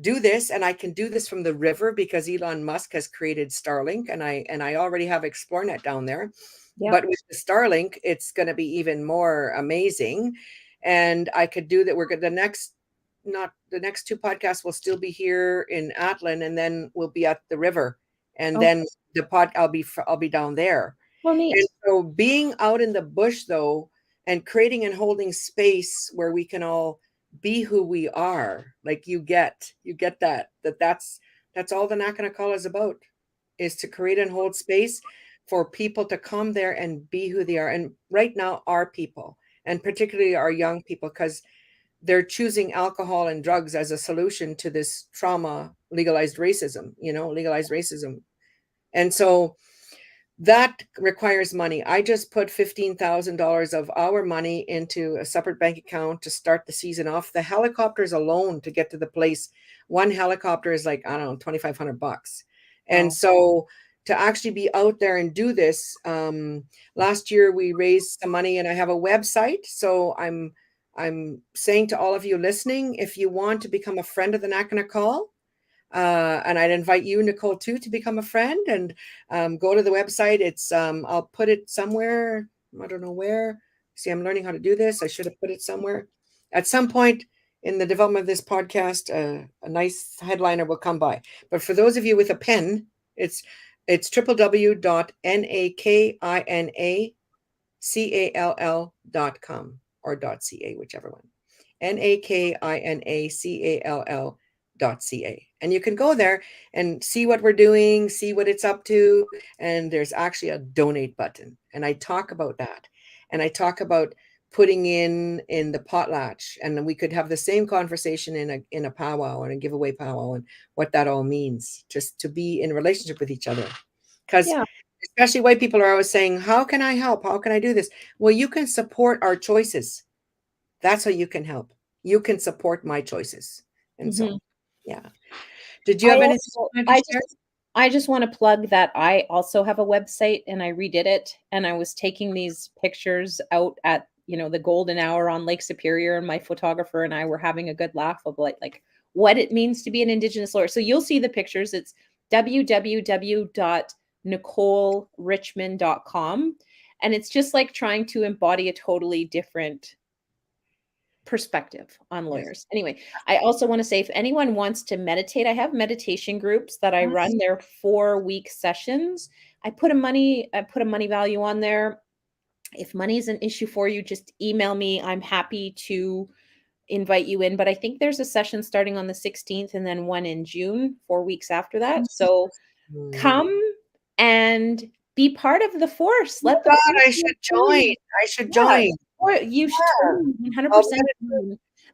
do this, and I can do this from the river because Elon Musk has created Starlink, and I already have ExploreNet down there. Yeah. But with the Starlink, it's going to be even more amazing. And I could do that. The next two podcasts will still be here in Atlin, and then we'll be at the river. And then I'll be down there. Well, neat. And so being out in the bush though, and creating and holding space where we can all be who we are, like you get that's all the Nakana is about, is to create and hold space for people to come there and be who they are. And right now, our people, and particularly our young people, because they're choosing alcohol and drugs as a solution to this trauma, legalized racism. And so that requires money. I just put $15,000 of our money into a separate bank account to start the season off. The helicopters alone to get to the place, one helicopter is like, I don't know, $2,500. And so to actually be out there and do this, last year we raised some money, and I have a website. So I'm saying to all of you listening, if you want to become a friend of the Nicole, and I'd invite you, Nicole, too, to become a friend, and go to the website. It's I'll put it somewhere. I don't know where. See, I'm learning how to do this. I should have put it somewhere. At some point in the development of this podcast, a nice headliner will come by. But for those of you with a pen, it's www.nakinaCall.com or .ca, whichever one. NAKINACALL.ca. And you can go there and see what we're doing, see what it's up to. And there's actually a donate button. And I talk about that. And I talk about putting in the potlatch. And we could have the same conversation in a powwow and a giveaway powwow, and what that all means, just to be in relationship with each other. Because especially white people are always saying, how can I help? How can I do this? Well, you can support our choices. That's how you can help. You can support my choices. And so, yeah. Did you have anything to share? I just want to plug that I also have a website, and I redid it. And I was taking these pictures out at, the golden hour on Lake Superior, and my photographer and I were having a good laugh of like what it means to be an Indigenous lawyer. So you'll see the pictures. It's www.NicoleRichmond.com. And it's just like trying to embody a totally different perspective on lawyers. Anyway, I also want to say, if anyone wants to meditate, I have meditation groups that I run. They're 4-week sessions. I put a money value on there. If money is an issue for you, just email me. I'm happy to invite you in. But I think there's a session starting on the 16th and then one in June, 4 weeks after that. So come and be part of the force. I should join. Oh, you should Yeah. totally I'll 100%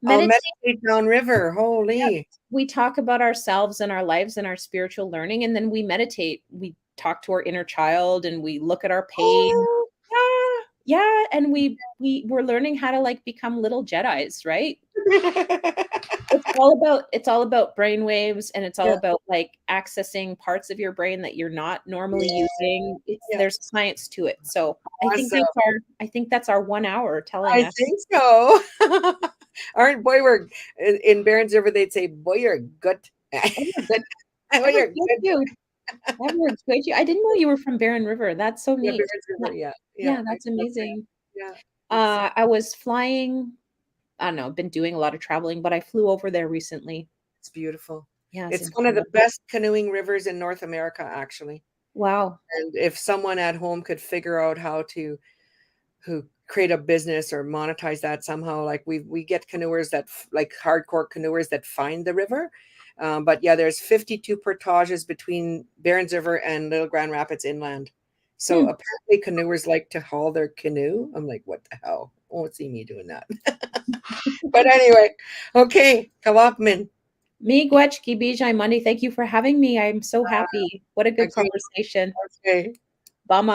I'll meditate. meditate downriver. Yeah, Holy. we talk about ourselves and our lives and our spiritual learning, and then we meditate. We talk to our inner child and we look at our pain. Oh. Yeah, yeah, and we're learning how to like become little Jedis, right? It's all about brain waves, and it's all Yeah, about like accessing parts of your brain that you're not normally yeah, using. It's yeah. there's science to it. So Awesome. I think that's our 1 hour telling I us. think so. Aren't boy, we're in Barons River, they'd say, boy, you're good. Oh, you're good. Boy, That was you're good good. too. That was good. I didn't know you were from Barren River. That's so Yeah, neat. Barons Yeah, River. Yeah, yeah. yeah, I that's grew up there. amazing. Yeah, it's I was flying. I don't know, been doing a lot of traveling, but I flew over there recently. it's beautiful. Yeah, it's It's one of the incredible. best canoeing rivers in North America, actually. Wow. And if someone at home could figure out how to who create a business or monetize that somehow, like we get canoers that like hardcore canoers that find the river. But yeah, there's 52 portages between Barons River and Little Grand Rapids inland. So Hmm. apparently canoers like to haul their canoe. I'm like, what the hell? Won't see me doing that. But anyway, okay, Kawapmin. Miigwech, Bijay Monday. Thank you for having me. I'm so happy. What a good Okay, conversation. okay. Bama.